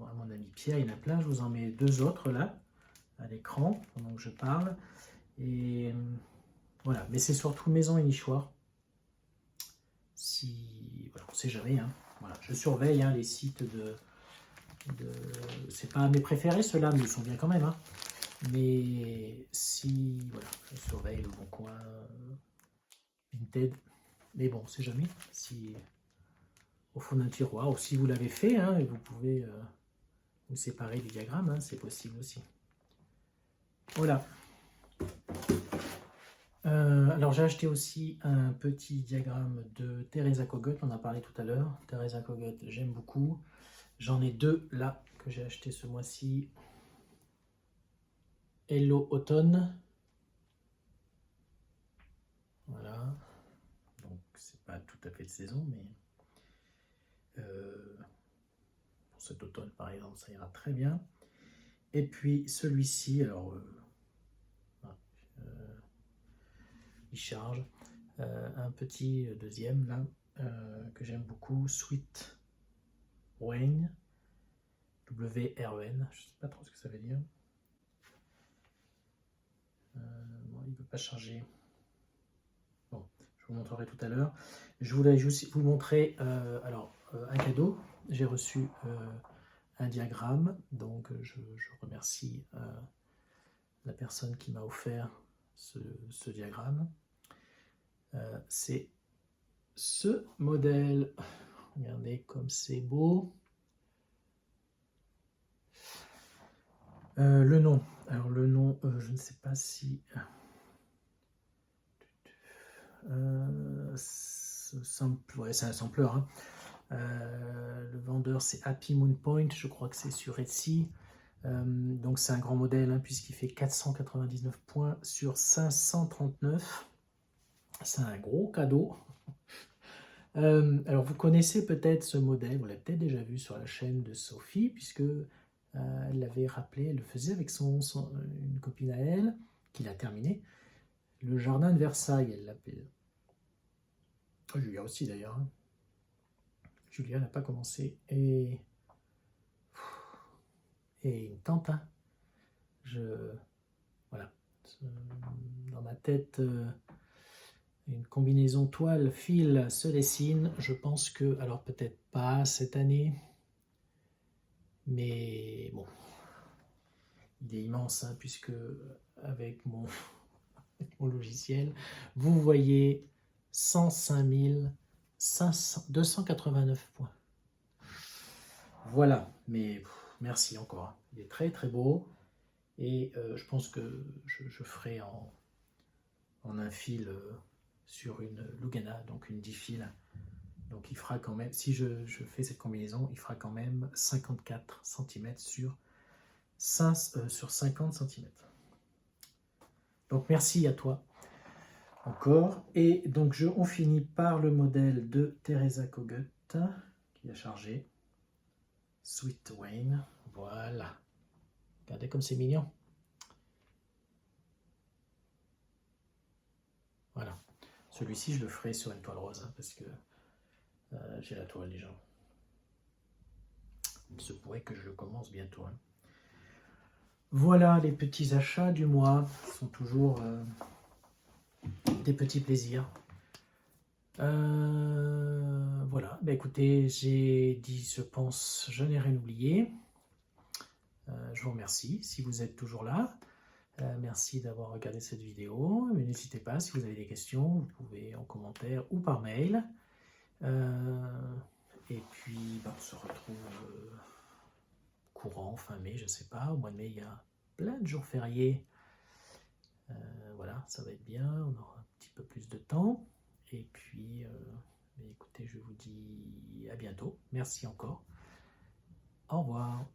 à mon ami Pierre, il y en a plein. Je vous en mets 2 autres là, à l'écran, pendant que je parle. Et voilà, mais c'est surtout Maison et nichoir. Voilà, on ne sait jamais. Hein. Voilà, je surveille hein, les sites c'est pas mes préférés ceux-là, mais ils sont bien quand même. Hein. Mais voilà, je surveille Le Bon Coin, Vinted. Mais bon, on ne sait jamais. Si au fond d'un tiroir, ou si vous l'avez fait, hein, et vous pouvez vous séparer du diagramme, hein, c'est possible aussi. Voilà. Alors j'ai acheté aussi un petit diagramme de Teresa Kogut, on en a parlé tout à l'heure. Teresa Kogut, j'aime beaucoup. J'en ai 2 là que j'ai acheté ce mois-ci. Hello Automne. Voilà. Donc c'est pas tout à fait de saison, mais pour cet automne par exemple, ça ira très bien. Et puis celui-ci, alors il charge. Un petit deuxième là que j'aime beaucoup, Sweet Wayne, W-R-E-N, je sais pas trop ce que ça veut dire. Bon, il ne peut pas charger. Bon, je vous montrerai tout à l'heure. Je voulais juste vous montrer un cadeau. J'ai reçu un diagramme, donc je remercie la personne qui m'a offert ce diagramme. C'est ce modèle. Regardez comme c'est beau. Le nom. Alors le nom, je ne sais pas si... c'est un sampleur. Hein. Le vendeur, c'est Happy Moon Point. Je crois que c'est sur Etsy. Donc c'est un grand modèle, hein, puisqu'il fait 499 points sur 539. C'est un gros cadeau. Alors vous connaissez peut-être ce modèle, vous l'avez peut-être déjà vu sur la chaîne de Sophie, puisque elle l'avait rappelé, elle le faisait avec une copine à elle, qui l'a terminé. Le jardin de Versailles, elle l'appelle. Oh, Julia aussi d'ailleurs. Hein. Julia n'a pas commencé. Et une tente. Hein. Voilà. Dans ma tête, une combinaison toile-fil se dessine. Je pense que, alors peut-être pas cette année, mais bon, il est immense, hein, puisque avec mon logiciel, vous voyez 105 289 points. Voilà, mais merci encore. Il est très très beau et je pense que je ferai en un fil sur une Lugana, donc une 10 fils. Donc il fera quand même, si je fais cette combinaison, il fera quand même 54 cm sur 50 cm. Donc merci à toi encore. Et donc on finit par le modèle de Teresa Kogut qui a chargé. Sweet Wayne, voilà. Regardez comme c'est mignon. Voilà. Celui-ci, je le ferai sur une toile rose, hein, parce que j'ai la toile déjà. Il se pourrait que je le commence bientôt. Hein. Voilà les petits achats du mois. Ce sont toujours des petits plaisirs. Voilà. Bah, écoutez, j'ai dit, je pense, je n'ai rien oublié. Je vous remercie si vous êtes toujours là. Merci d'avoir regardé cette vidéo. N'hésitez pas, si vous avez des questions, vous pouvez en commentaire ou par mail. Et puis, on se retrouve courant, fin mai, je ne sais pas. Au mois de mai, il y a plein de jours fériés. Voilà, ça va être bien. On aura un petit peu plus de temps. Et puis, écoutez, je vous dis à bientôt. Merci encore. Au revoir.